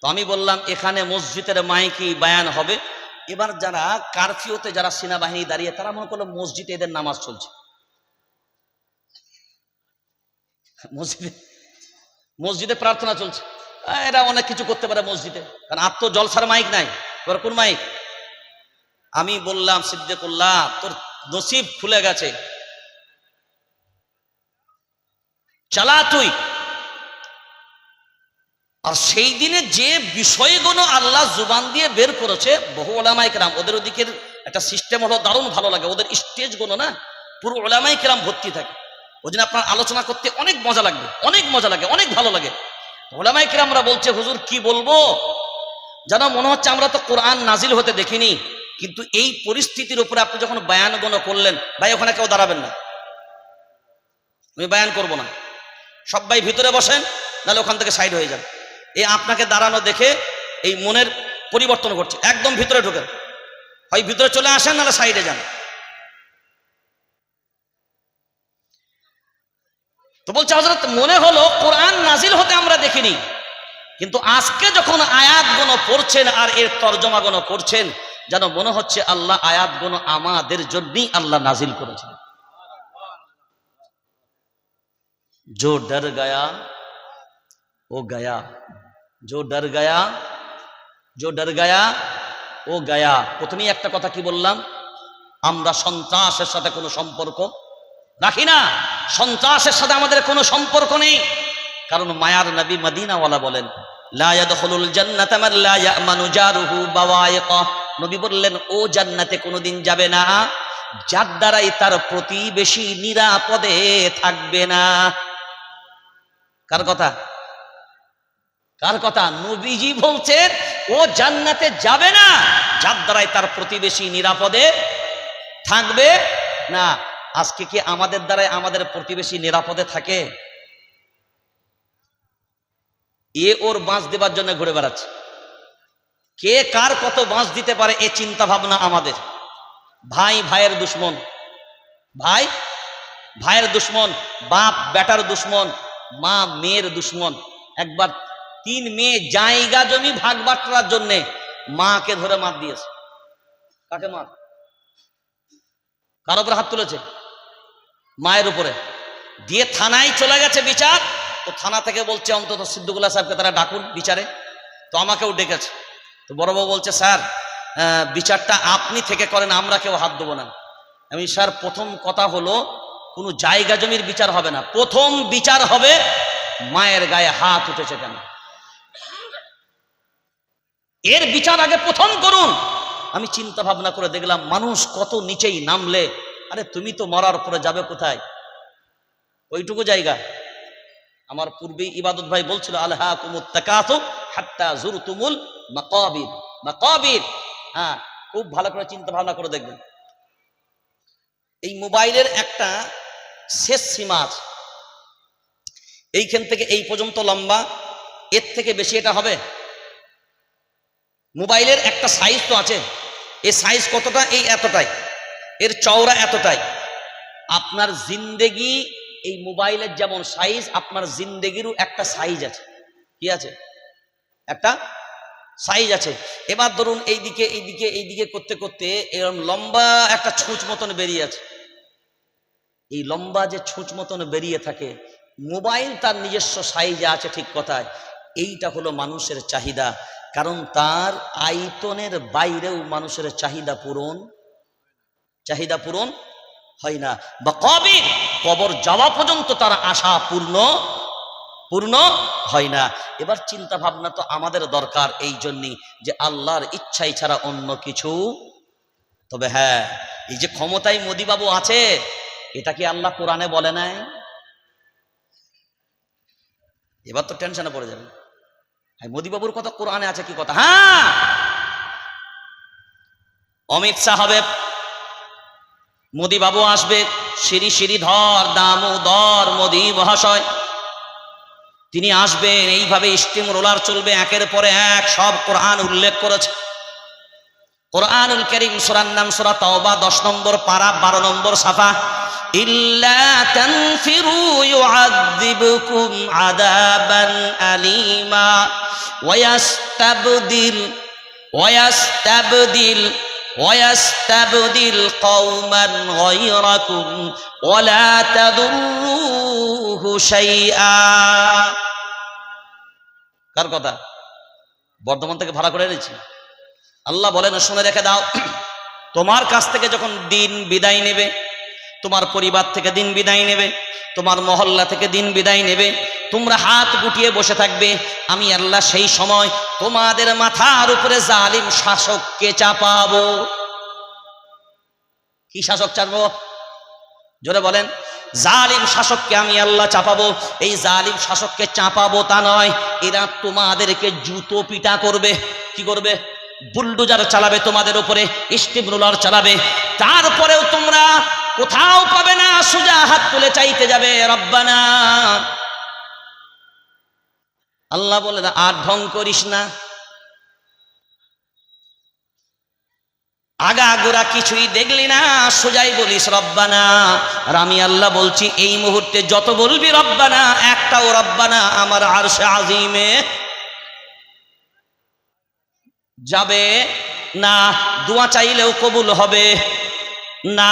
তো আমি বললাম এখানে মসজিদের মাইকি বায়ান হবে। এবার যারা কারফিউতে যারা সেনাবাহিনী দাঁড়িয়ে, তারা মনে করলো মসজিদে এদের নামাজ চলছে। মসজিদে প্রার্থনা চলছে, এরা অনেক কিছু করতে পারে মসজিদে, কারণ আর তো জলসার মাইক নাই। তোর কোন মাইক? আমি বললাম সিদ্দিকুল্লাহ, তোর নসিব খুলে গেছে, চালা তুই। আর সেই দিনে যে বিষয়গুলো আল্লাহ জুবান দিয়ে বের করেছে, বহু ওলামায়ে কেরাম, ওদের ওদিকের একটা সিস্টেম হলো দারুণ ভালো লাগে, ওদের স্টেজগুলো না পুরো ওলামায়ে কেরাম ভর্তি থাকে। ওই জন্য আপনার আলোচনা করতে অনেক মজা লাগবে, অনেক মজা লাগে, অনেক ভালো লাগে। ওলামায়ে কেরামরা বলছে, হুজুর কি বলবো, যেন মনে হচ্ছে আমরা তো কোরআন নাজিল হতে দেখিনি, কিন্তু এই পরিস্থিতির উপরে আপনি যখন বায়ানগুলো করলেন, ভাই ওখানে কেউ দাঁড়াবেন না, আমি বায়ান করব না, সবাই ভিতরে বসেন, নাহলে ওখান থেকে সাইড হয়ে যান। এই আপনাকে দাঁড়ানো দেখে এই মনের পরিবর্তন ঘটছে, একদম ভিতরে ঢোকেন, হয় ভিতরে চলে আসেন, নাহলে সাইডে যান। তো বলছে হযরত, মনে হলো কোরআন নাজিল হতে আমরা দেখিনি, কিন্তু আজকে যখন আয়াতগুলো পড়ছেন আর এর তরজমাগুলো করছেন, যেন মনে হচ্ছে আল্লাহ আয়াতগুলো আমাদের জন্যই আল্লাহ নাজিল করেছেন। जो डर गया वो गया, जो डर गया, जो डर गया वो गया। প্রথমেই একটা কথা কি বললাম, আমরা সন্ত্রাসের সাথে কোনো সম্পর্ক রাখি না, সন্ত্রাসের সাথে আমাদের কোনো সম্পর্ক নেই। কারণ মায়ার নবী মদিনাওয়ালা বলেন, লা ইয়াদখুলুল জান্নাতা মান লা ইয়ামানু জারুহু বাওয়াইকা। নবী বললেন, ও জান্নাতে কোনোদিন যাবে না যার দ্বারাই তার প্রতিবেশী নিরাপদে থাকবে না। কার কথা? কার কথা? নবীজি বলছেন ও জান্নাতে যাবে না যার দ্বারাই তার প্রতিবেশী নিরাপদে থাকবে না। আজকে কি আমাদের দ্বারাই আমাদের প্রতিবেশী নিরাপদে থাকে? এ ওর বাঁশ দেবার জন্য ঘুরে বেড়াচ্ছে, কে কার কত বাঁশ দিতে পারে এ চিন্তা ভাবনা আমাদের। ভাই ভাইয়ের দুশ্মন, ভাই ভাইয়ের দুশ্মন, বাপ বেটার দুশ্মন, মা মেয়ের দুশ্মন। একবার 3 মেয়ে জায়গা জমি ভাগ বাটরার জন্যে মাকে ধরে মার দিয়েছে। কাকে মার? কার উপরে হাত তুলেছে? মায়ের উপরে দিয়ে থানায় চলে গেছে বিচার। তো থানা থেকে বলছে অন্তত সিদ্দিকুল্লাহ সাহেবকে তারা ডাকুন বিচারে। তো আমাকেও ডেকেছে। তো বড়বাবু বলছে, স্যার বিচারটা আপনি থেকে করেন, আমরা কেউ হাত দেবো না। আমি, স্যার প্রথম কথা হলো কোনো জায়গা জমির বিচার হবে না, প্রথম বিচার হবে মায়ের গায়ে হাত উঠেছে কেন, এর বিচার আগে প্রথম করুন। আমি চিন্তা ভাবনা করে দেখলাম মানুষ কত নিচেই নামলে, আরে তুমি তো মরার পরে যাবে কোথায়? ওইটুকু জায়গা। আমার পূর্বে ইবাদত ভাই বলছিল, আলহাকুমুত তাকাসুর হাত্তা যুরতুমুল মাকাবির। মাকাবির, হ্যাঁ, খুব ভালো করে চিন্তা ভাবনা করে দেখবেন। এই মোবাইলের একটা শেষ সীমা আছে, এইখান থেকে এই পর্যন্ত লম্বা, এর থেকে বেশি এটা হবে? মোবাইলের একটা সাইজ তো আছে, এই সাইজ কতটা? এই এতটাই, এর চওড়া এতটাই। আপনার জিন্দেগি এই মোবাইলের যেমন সাইজ, আপনার জিন্দেগিরও একটা সাইজ আছে। কি আছে? একটা সাইজ আছে। এবার ধরুন এইদিকে এইদিকে এইদিকে করতে করতে এরকম লম্বা একটা ছুঁচ মতন বেরিয়ে আছে। এই লম্বা যে ছুঁচ মতন বেরিয়ে থাকে, মোবাইল তার নিজস্ব সাইজে আছে, ঠিক কথায়। এইটা হলো মানুষের চাহিদা, কারণ তার আয়তনের বাইরেও মানুষের চাহিদা পূরণ হয় না, বা কবর যাওয়া পর্যন্ত তার আশা পূর্ণ হয় না। এবার চিন্তা ভাবনা তো আমাদের দরকার এই জন্যই যে আল্লাহর ইচ্ছাই ছাড়া অন্য কিছু। তবে হ্যাঁ, এই যে ক্ষমতায় মোদিবাবু আছে, এটা কি আল্লাহ কোরআনে বলে নাই? এবার তো টেনশনে পড়ে যাবে, মোদিবাবুর কথা কোরআনে আছে কি কথা? হ্যাঁ, অমিত শাহ হবে, মোদি বাবু আসবে, শ্রী শ্রীধর দামোদর মোদি মহাশয় তিনি আসবেন। এইভাবে স্টিম রোলার চলবে, একের পরে এক সব কোরআন উল্লেখ করেছে। কোরআনুল কারীম সূরার নাম সূরা তাওবা 10 নম্বর পারা 12 নম্বর সাফা, ইল্লা তানফিরু ইউআযিবকুম আযাবান আলীমা ওয়ায়াস্তাবদিল কওমান গায়রাকুম ওয়ালা তাদুররুহু শাইআ। কার কথা? বর্ধমান থেকে ভাড়া করে এনেছি। আল্লাহ বলেন, শুনে রেখে দাও, তোমার কাছ থেকে যখন দিন বিদায় নেবে, তোমার পরিবার থেকে দিন বিদায় নেবে, তোমার মহল্লা থেকে দিন বিদায় নেবে, তোমরা হাত গুটিয়ে বসে থাকবে, আমি আল্লাহ সেই সময় তোমাদের মাথার উপরে জালিম শাসককে চাপাবো। কি শাসক চাপবো? জোরে বলেন। জালিম শাসককে আমি আল্লাহ চাপাবো। এই জালিম শাসককে চাপাবো তা নয়, এরা তোমাদেরকে জুতো পিটা করবে। কি করবে? বুলডোজার চালাবে তোমাদের উপরে, স্টিম রোলার চালাবে। তারপরেও তোমরা কোথাও পাবে না, সোজা হাত তুলে চাইতে যাবে রব্বানা। আল্লাহ বলে, আর ঢং করিস না, আগাগোড়া কিছুই দেখলি না, সোজাই বলিস রব্বানা। আর আমি আল্লাহ বলছি, এই মুহূর্তে যত বলবি রব্বানা, একটাও রব্বানা আমার আরশে আজিমে যাবে না, দোয়া চাইলেও কবুল হবে না।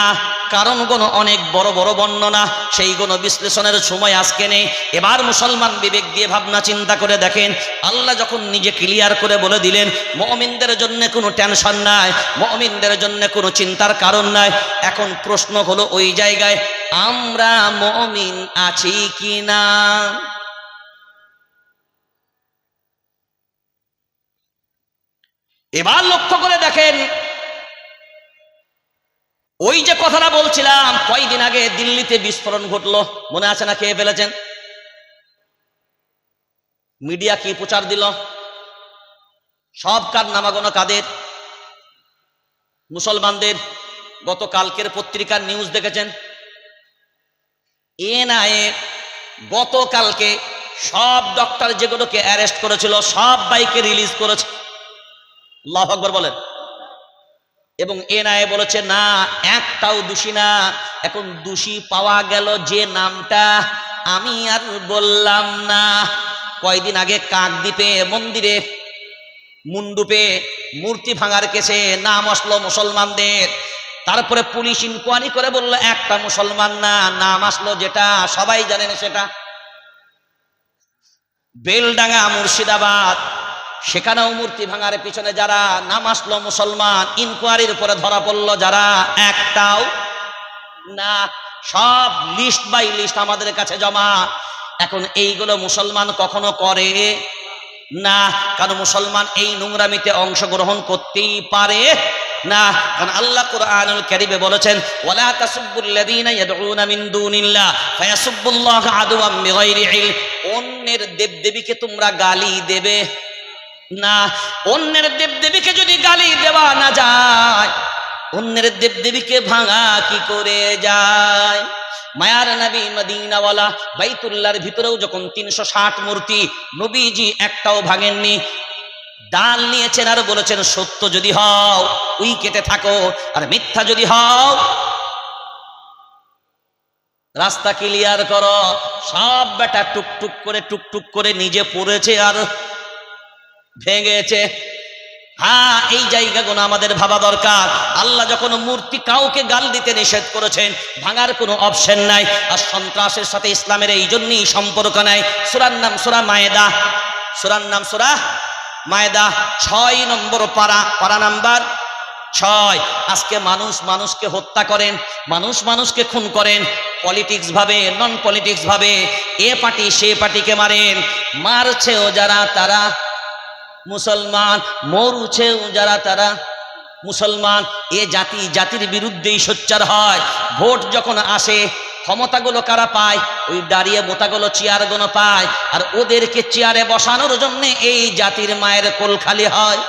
কারণগুলো অনেক বড় বড় বর্ণনা, সেইগুলো বিশ্লেষণের সময় আজকে নেই। এবার মুসলমান বিবেক দিয়ে ভাবনা চিন্তা করে দেখেন, আল্লাহ যখন নিজে ক্লিয়ার করে বলে দিলেন মুমিনদের জন্য কোনো টেনশন নাই, মুমিনদের জন্য কোনো চিন্তার কারণ নাই। এখন প্রশ্ন হলো, ওই জায়গায় আমরা মুমিন আছি কি না? এবার লক্ষ্য করে দেখেন, ওই যে কথাটা বলছিলাম কয়েকদিন আগে দিল্লিতে বিস্ফোরণ ঘটলো, মনে আছে না? খেয়ে ফেলেছেন? মিডিয়া কি প্রচার দিল? সব কারনামাগুলো কাদের? মুসলমানদের। গতকালকের পত্রিকার নিউজ দেখেছেন? এনআইএ গতকালকে সব ডক্টর যেগুলোকে অ্যারেস্ট করেছিল সব বাইকে রিলিজ করেছে। আল্লাহু আকবার বলেন। এবং এনআইএ বলেছে না, একটাও দোষী না। এখন দোষী পাওয়া গেল যে নামটা আমি আর বললাম না। কয়দিন আগে কাকদ্বীপে মন্দিরে মুন্ডুপে মূর্তি ভাঙার কেসে নাম আসলো মুসলমানদের। তারপরে পুলিশ ইনকোয়ারি করে বলল একটা মুসলমান না, নাম আসলো যেটা সবাই জানেন সেটা বেলডাঙ্গা মুর্শিদাবাদ। সেখানেও মূর্তি ভাঙার পিছনে যারা নাম আসলো মুসলমান, ইনকোয়ারির উপরে ধরা পড়লো যারা, একটাও না। সব লিস্ট বাই লিস্ট আমাদের কাছে জমা। এখন এইগুলো মুসলমান কখনো করে না, কারণ মুসলমান এই নোংরামিতে অংশগ্রহণ করতেই পারে না। কারণ আল্লাহ কুরআনুল কারীমে বলেছেন, ওয়ালা তাসুব্বুল্লাযীনা ইয়াদউনা মিন দুনিল্লাহ ফায়াসুব্বুল্লাহা আদওয়াম বিগাইরি ইলম। অন্যের দেবদেবীকে তোমরা গালি দেবে না। অন্যের দেবদেবীকে যদি গালি দেওয়া না যায়, অন্যের দেবদেবীকে ভাঙা কি করে যায়? মায়ার নবী মদিনাওয়ালা বাইতুল্লাহর ভিতরেও যখন 360 মূর্তি, নবীজি একটাও ভাঙেননি। ডাল নিয়েছেন আর বলেছেন, সত্য যদি হও উইকেটে থাকো, আর মিথ্যা যদি হও রাস্তা ক্লিয়ার করো। সব বেটা টুকটুক করে নিজে পড়েছে আর ভেঙেছে। হ্যাঁ, এই জায়গাগুলো আমাদের ভাবা দরকার। আল্লাহ যখন মূর্তি কাউকে গাল দিতে নিষেধ করেছেন, ভাঙার কোনো অপশন নাই। আর সন্ত্রাসের সাথে ইসলামের এই জন্যই সম্পর্ক নাই। সূরার নাম সূরা মায়েদা, সূরার নাম সূরা মায়েদা 6 নম্বর পারা নাম্বার 6। আজকে মানুষ মানুষকে হত্যা করেন, মানুষ মানুষকে খুন করেন, পলিটিক্স ভাবে নন পলিটিক্স ভাবে। এ পার্টি সে পার্টিকে মারেন, মারছেও যারা তারা মুসলমান, মরুছেও যারা তারা মুসলমান। এ জাতির বিরুদ্ধেই সোচ্চার হয়। ভোট যখন আসে, ক্ষমতাগুলো কারা পায়? ওই দাঁড়িয়ে মোতাগুলো চেয়ারগুলো পায়, আর ওদেরকে চেয়ারে বসানোর জন্য এই জাতির মায়ের কোল খালি হয়।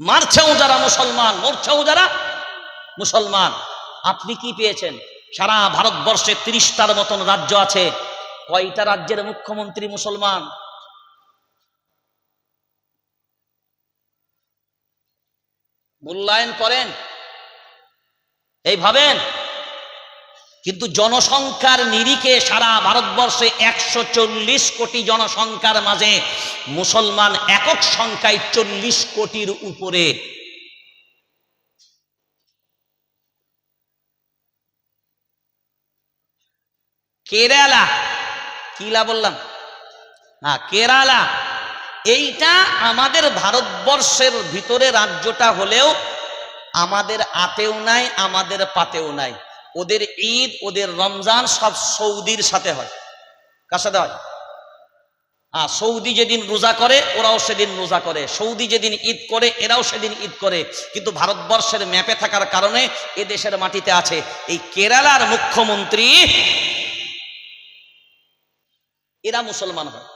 মারছেও যারা মুসলমান, মরছেও যারা মুসলমান। আপনি কি পেয়েছেন? সারা ভারতবর্ষে 30টার মতন রাজ্য আছে, কয়টা রাজ্যের মুখ্যমন্ত্রী মুসলমান? মূল্যায়ন করেন, এই ভাবেন। কিন্তু জনসংখ্যার নিরিখে সারা ভারতবর্ষে 140 কোটি জনসংখ্যার মাঝে মুসলমান একক সংখ্যায় 40 কোটির উপরে। কেরালা, কিলা বললাম, হ্যাঁ কেরালা, এইটা আমাদের ভারতবর্ষের ভিতরে রাজ্যটা হলেও আমাদের আতেও নাই, আমাদের পাতেও নাই। ওদের ঈদ, ওদের রমজান সব সৌদির সাথে হয়। কার সাথে হয়? সৌদি যেদিন রোজা করে ওরাও সেদিন রোজা করে, সৌদি যেদিন ঈদ করে এরাও সেদিন ঈদ করে। কিন্তু ভারতবর্ষের ম্যাপে থাকার কারণে এ দেশের মাটিতে আছে। এই কেরালার মুখ্যমন্ত্রী এরা মুসলমান হয়।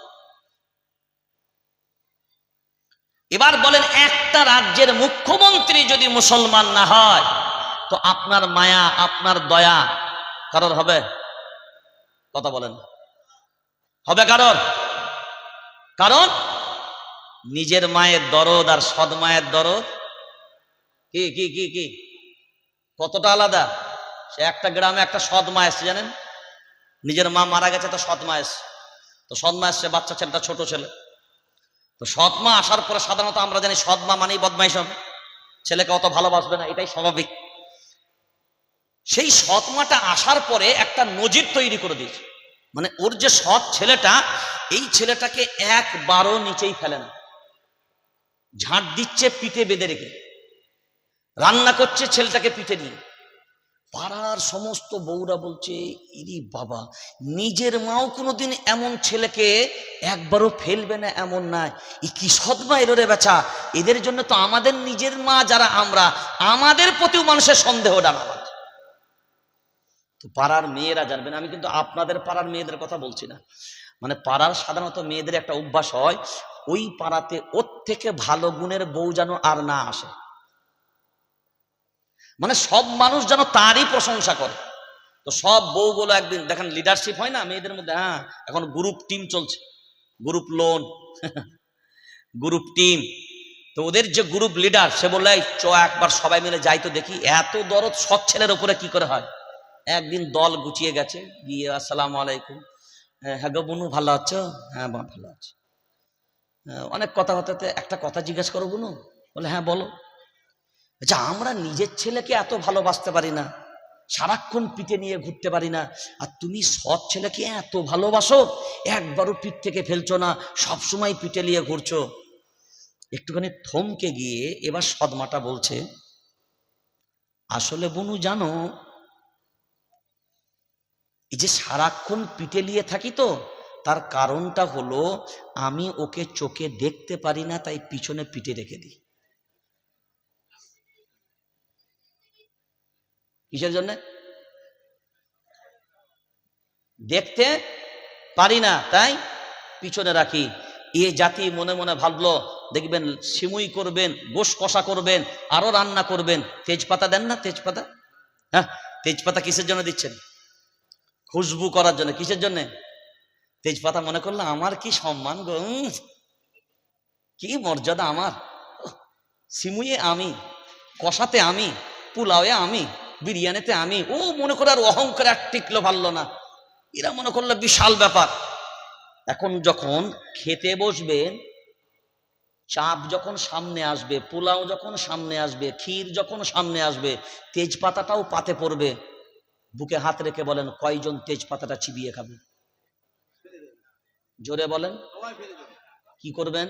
এবার বলেন, একটা রাজ্যের মুখ্যমন্ত্রী যদি মুসলমান না হয় তো আপনার মায়া, আপনার দয়া কারোর হবে? কথা বলেন, হবে কারোর? কারণ নিজের মায়ের দরদ আর সৎ মায়ের দরদ কি কি কি কি কতটা আলাদা। সে একটা গ্রামে একটা সৎ মা এসছে, জানেন, নিজের মা মারা গেছে, তো সৎ মা এসছে, তো সৎ মা এসছে, বাচ্চা ছেলেটা ছোট ছেলে। তো সৎ মা আসার পরে সাধারণত আমরা জানি সৎ মা মানেই বদমাইশ হবে, ছেলেকে অত ভালোবাসবে না, এটাই স্বাভাবিক। সেই সৎ মাটা আসার পরে একটা নজির তৈরি করে দিয়েছে, মানে ওর যে সৎ ছেলেটা, এই ছেলেটাকে একবারও নিচেই ফেলে না, ঝাঁট দিচ্ছে পিঠে বেঁধে রেখে, রান্না করছে ছেলেটাকে পিঠে নিয়ে। পাড়ার সমস্ত বউরা বলছে, ইরি বাবা, নিজের মাও কোনোদিন এমন ছেলেকে একবারও ফেলবে না এমন নয়, ই কি সৎমা এলো রে বেচা। এদের জন্য তো আমাদের নিজের মা যারা আমরা, আমাদের প্রতিও মানুষের সন্দেহ ডানা। তো পাড়ার মেয়েরা জানবেন, আমি কিন্তু আপনাদের পাড়ার মেয়েদের কথা বলছি না, মানে পাড়ার সাধারণত মেয়েদের একটা অভ্যাস হয়, ওই পাড়াতে ওর থেকে ভালো গুণের বউ যেন আর না আসে, মানে সব মানুষ যেন তারই প্রশংসা করে। তো সব বউগুলো একদিন দেখেন লিডারশিপ হয় না মেয়েদের মধ্যে, হ্যাঁ এখন গ্রুপ টিম চলছে, গ্রুপ লোন গ্রুপ টিম। তো ওদের যে গ্রুপ লিডার সে বললে, চ একবার সবাই মিলে যাই তো দেখি এত দরদ সৎ ছেলের উপরে কি করে হয়। একদিন দল গুছিয়ে গেছে, গিয়ে আসসালামু আলাইকুম, হ্যাঁ গো বুনু ভালো আছো? হ্যাঁ মা ভালো আছে। অনেক কথা হতে একটা কথা জিজ্ঞেস করো বুনু, বলে হ্যাঁ বলো। আচ্ছা, আমরা নিজের ছেলেকে এত ভালোবাসতে পারি না, সারাক্ষণ পিঠে নিয়ে ঘুরতে পারি না, আর তুমি সৎ ছেলেকে এত ভালোবাসো, একবারও পিঠ থেকে ফেলছো না, সবসময় পিঠে নিয়ে ঘুরছো। একটুখানি থমকে গিয়ে এবার সদমাটা বলছে, আসলে বুনু জানো, এই যে সারাক্ষণ পিঠে নিয়ে থাকি তো তার কারণটা হলো আমি ওকে চোখে দেখতে পারি না, তাই পিছনে পিঠে রেখে দিই। কিসের জন্য? দেখতে পারি না তাই পিছনে রাখি। এ জাতি মনে মনে ভাবলো, দেখবেন সিমুই করবেন, গোশ কষা করবেন, আরো রান্না করবেন, তেজপাতা দেন না, তেজপাতা, হ্যাঁ তেজপাতা কিসের জন্য দিচ্ছেন? খুশবু করার জন্য। কিসের জন্য? তেজপাতা মনে করলো আমার কি সম্মান গো, কি মর্যাদা আমার, সিমুইয়ে আমি, কষাতে আমি, পোলাওয়ে আমি, বিরিয়ানিতে আমি। ও মনে করে আর অহংকার আর টিকলো, ভাললো না, এরা মনে করলো বিশাল ব্যাপার। এখন যখন খেতে বসবেন, চাপ যখন সামনে আসবে, পোলাও যখন সামনে আসবে, ক্ষীর যখন সামনে আসবে, তেজপাতাটাও পাতে পড়বে। বুকে হাত রেখে বলেন, কয়জন তেজপাতাটা চিবিয়ে খাবে? জোরে বলেন। কি করবেন?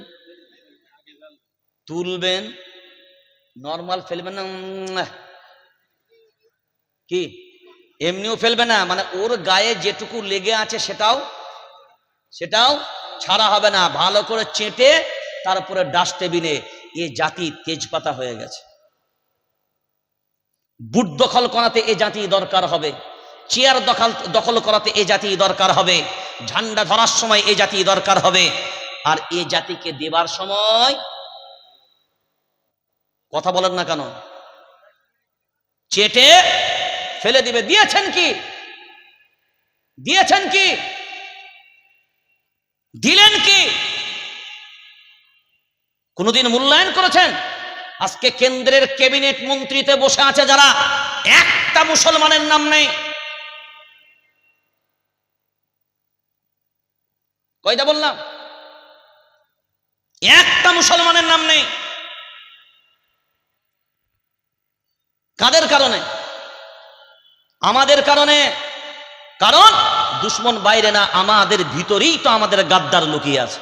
তুলবেন, নর্মাল ফেলবেন না, কি এমনিও ফেলবে না, মানে ওর গায়ে যেটুকু লেগে আছে সেটাও ছাড়া হবে না, ভালো করে চেটে তারপরে ডাস্টবিনে। এ জাতি তেজপাতা হয়ে গেছে। বুট দখল করাতে এ জাতি দরকার হবে, চেয়ার দখল করাতে এ জাতি দরকার হবে, ঝান্ডা ধরার সময় এ জাতি দরকার হবে, আর এ জাতিকে দেবার সময় কথা বলেন না কেন? চেটে ফেলে দিবে। দিয়েছেন কি? দিয়েছেন কি? দিলেন কি? কোনদিন মূল্যায়ন করেছেন? আজকে কেন্দ্রের ক্যাবিনেট মন্ত্রীতে বসে আছে যারা, একটা মুসলমানের নাম নেই। কয়টা বললাম? একটা মুসলমানের নাম নেই। কাদের কারণে? আমাদের কারণে। কারণ দুশ্মন বাইরে না, আমাদের ভিতরেই তো আমাদের গাদ্দার লুকিয়ে আছে।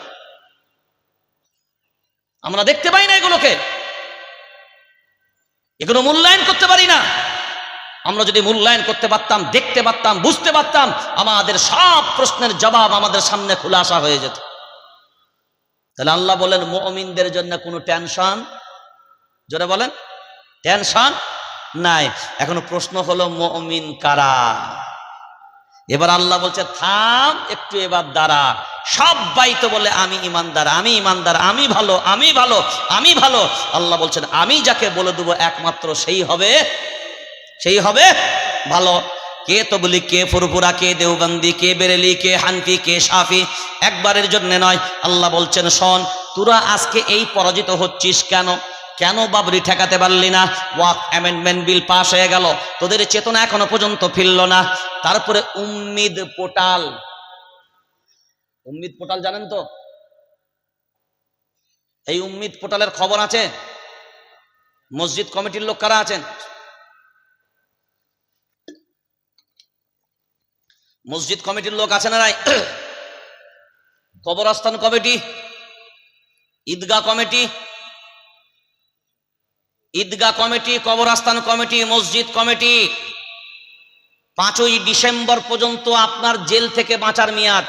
আমরা দেখতে পাই না এগুলোকে, এগুলো মূল্যায়ন করতে পারি না। আমরা যদি মূল্যায়ন করতে পারতাম, দেখতে পারতাম, বুঝতে পারতাম, আমাদের সব প্রশ্নের জবাব আমাদের সামনে খুলাসা হয়ে যেত। তাহলে আল্লাহ বলেন মুমিনদের জন্য কোনো টেনশন, জোরে বলেন, টেনশন নাই। এখন প্রশ্ন হলো মুমিন কারা? এবার আল্লাহ বলছে থাম একটু, এবার দাঁড়া। সবাই তো বলে আমি ইমানদার, আমি ইমানদার, আমি ভালো, আমি ভালো, আমি ভালো। আল্লাহ বলছেন আমি যাকে বলে দেবো একমাত্র সেই হবে ভালো। কে তবলি, কে ফুরফুরা, কে দেওবন্দি, কে বেরেলি, কে হানফি, কে শাফি, একবারের জন্য নয়। আল্লাহ বলছেন শোন, তোরা আজকে এই পরাজিত হচ্ছিস কেন? কেন বাবরি ঠেকাতে পারলি না? ওয়াক অ্যামেন্ডমেন্ট বিল পাস হয়ে গেল, তোদের চেতনা এখনো পর্যন্ত ফিরল না। তারপরে উম্মিদ পোর্টাল, উম্মিদ পোর্টাল জানেন তো? এই উম্মিদ পোর্টালের খবর আছে? মসজিদ কমিটির লোক কারা আছেন? মসজিদ কমিটির লোক আছে না নাই? কবরস্থান কমিটি, ঈদগাহ কমিটি, ঈদগাহ কমিটি, কবরস্থান কমিটি, মসজিদ কমিটি। 5ই ডিসেম্বর পর্যন্ত আপনার জেল থেকে বাঁচার মেয়াদ।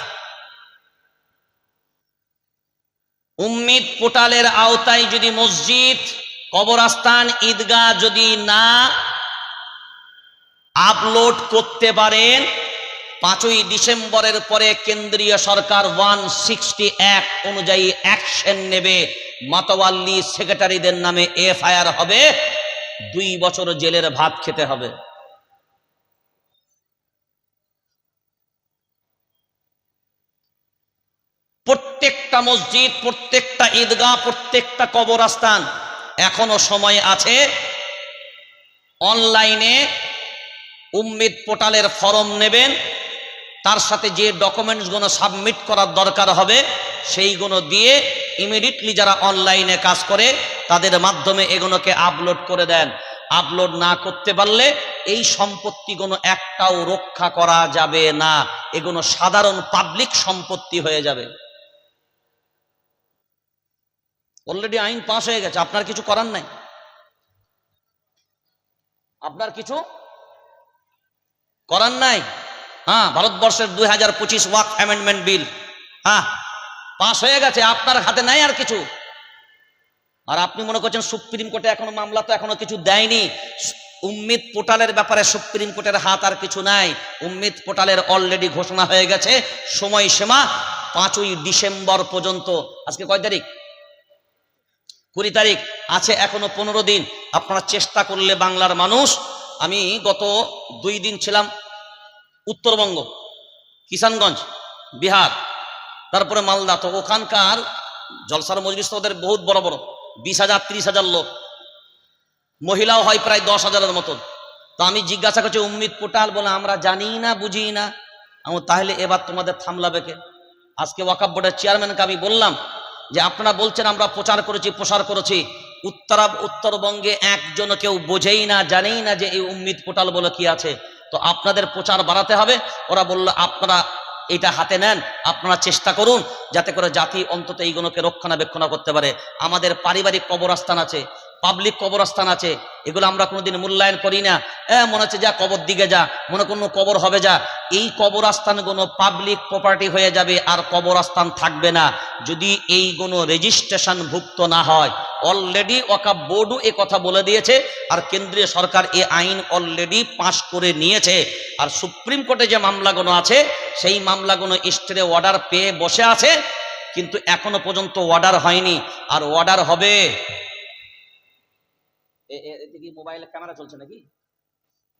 উম্মিদ পোর্টালের আওতায় যদি মসজিদ, কবরস্থান, ঈদগাহ যদি না আপলোড করতে পারেন, 5ই ডিসেম্বরের পরে কেন্দ্রীয় সরকার 160 অ্যাক্ট অনুযায়ী অ্যাকশন নেবে। মাতওয়াল্লি সেক্রেটারিদের নামে এফআইআর হবে, 2 বছর জেলের ভাত খেতে হবে। প্রত্যেকটা মসজিদ, প্রত্যেকটা ঈদগাহ, প্রত্যেকটা কবরস্থান এখনো সময় আছে। অনলাইনে উম্মিদ পোর্টালের ফর্ম নেবেন, তার সাথে যে ডকুমেন্টসগুলো সাবমিট করার দরকার হবে সেইগুলো দিয়ে ইমিডিয়েটলি যারা অনলাইনে কাজ করে তাদের মাধ্যমে এগুলোকে আপলোড করে দেন। আপলোড না করতে পারলে এই সম্পত্তিগুলো একটাও রক্ষা করা যাবে না, এগুলো সাধারণ পাবলিক সম্পত্তি হয়ে যাবে। অলরেডি আইন পাস হয়ে গেছে, আপনার কিছু করার নাই, আপনার কিছু করার নাই। হ্যাঁ, ভারতবর্ষের 2025 ওয়াক অ্যামেন্ডমেন্ট বিল হ্যাঁ পাস হয়ে গেছে, আপনার হাতে নাই আর কিছু। আর আপনি মনে করছেন সুপ্রিম কোর্টে এখনো মামলা তো এখনো কিছু দেয়নি। উম্মিদ পোর্টালের ব্যাপারে সুপ্রিম কোর্টের হাত আর কিছু নাই। উম্মিদ পোর্টালের অলরেডি ঘোষণা হয়ে গেছে সময়সীমা 5ই ডিসেম্বর পর্যন্ত। আজকে কয় তারিখ? 20 তারিখ আছে, এখনো 15 দিন। আপনারা চেষ্টা করলে বাংলার মানুষ, আমি গত 2 দিন ছিলাম উত্তরবঙ্গ, কিষানগঞ্জ, বিহার, তারপরে মালদা। তো ওখানকার জলসার মজলিস তো ওদের বহুত বড় বড়, 20,000 30,000 লোক, মহিলাও হয় প্রায় 10,000-এর মতন। তো আমি জিজ্ঞাসা করছি উম্মিদ পোর্টাল, বলে আমরা জানি না, বুঝি না। আমি তাহলে এবার তোমাদের থামলাবে কে? আজকে ওয়াকফ বোর্ডের চেয়ারম্যানকে আমি বললাম যে আপনারা বলছেন আমরা প্রচার করেছি, প্রসার করেছি, উত্তরবঙ্গে একজন কেউ বোঝেই না, জানেই না যে এই উম্মিদ পোর্টাল বলে কি আছে। তো আপনাদের প্রচার বাড়াতে হবে। ওরা বলল আপনারা এটা হাতে নেন, আপনারা চেষ্টা করুন যাতে করে জাতি অন্তত এইগুলোকে রক্ষণাবেক্ষণ করতে পারে। আমাদের পারিবারিক কবরস্থান আছে, পাবলিক কবরস্থান আছে, এগুলো আমরা কোনোদিন মূল্যায়ন করি না। মনে হচ্ছে যা কবর দিকে যা, মনে কোনো কবর হবে যা। এই কবরস্থানগুলো পাবলিক প্রপার্টি হয়ে যাবে, আর কবরস্থান থাকবে না যদি এইগুলো রেজিস্ট্রেশন ভুক্ত না হয়। অলরেডি ওয়াকফ বোর্ডও এ কথা বলে দিয়েছে, আর কেন্দ্রীয় সরকার এ আইন অলরেডি পাশ করে নিয়েছে। আর সুপ্রিম কোর্টে যে মামলাগুলো আছে সেই মামলাগুলো স্টে অর্ডার পেয়ে বসে আছে, কিন্তু এখনো পর্যন্ত অর্ডার হয়নি, আর অর্ডার হবে। এতে কি মোবাইলে ক্যামেরা চলছে নাকি?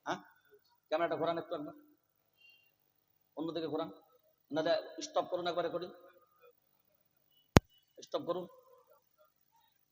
হ্যাঁ, ক্যামেরাটা ঘোরান একটু, একবার অন্যদিকে ঘোরান। না, স্টপ করুন, একবার রেকর্ডিং স্টপ করুন।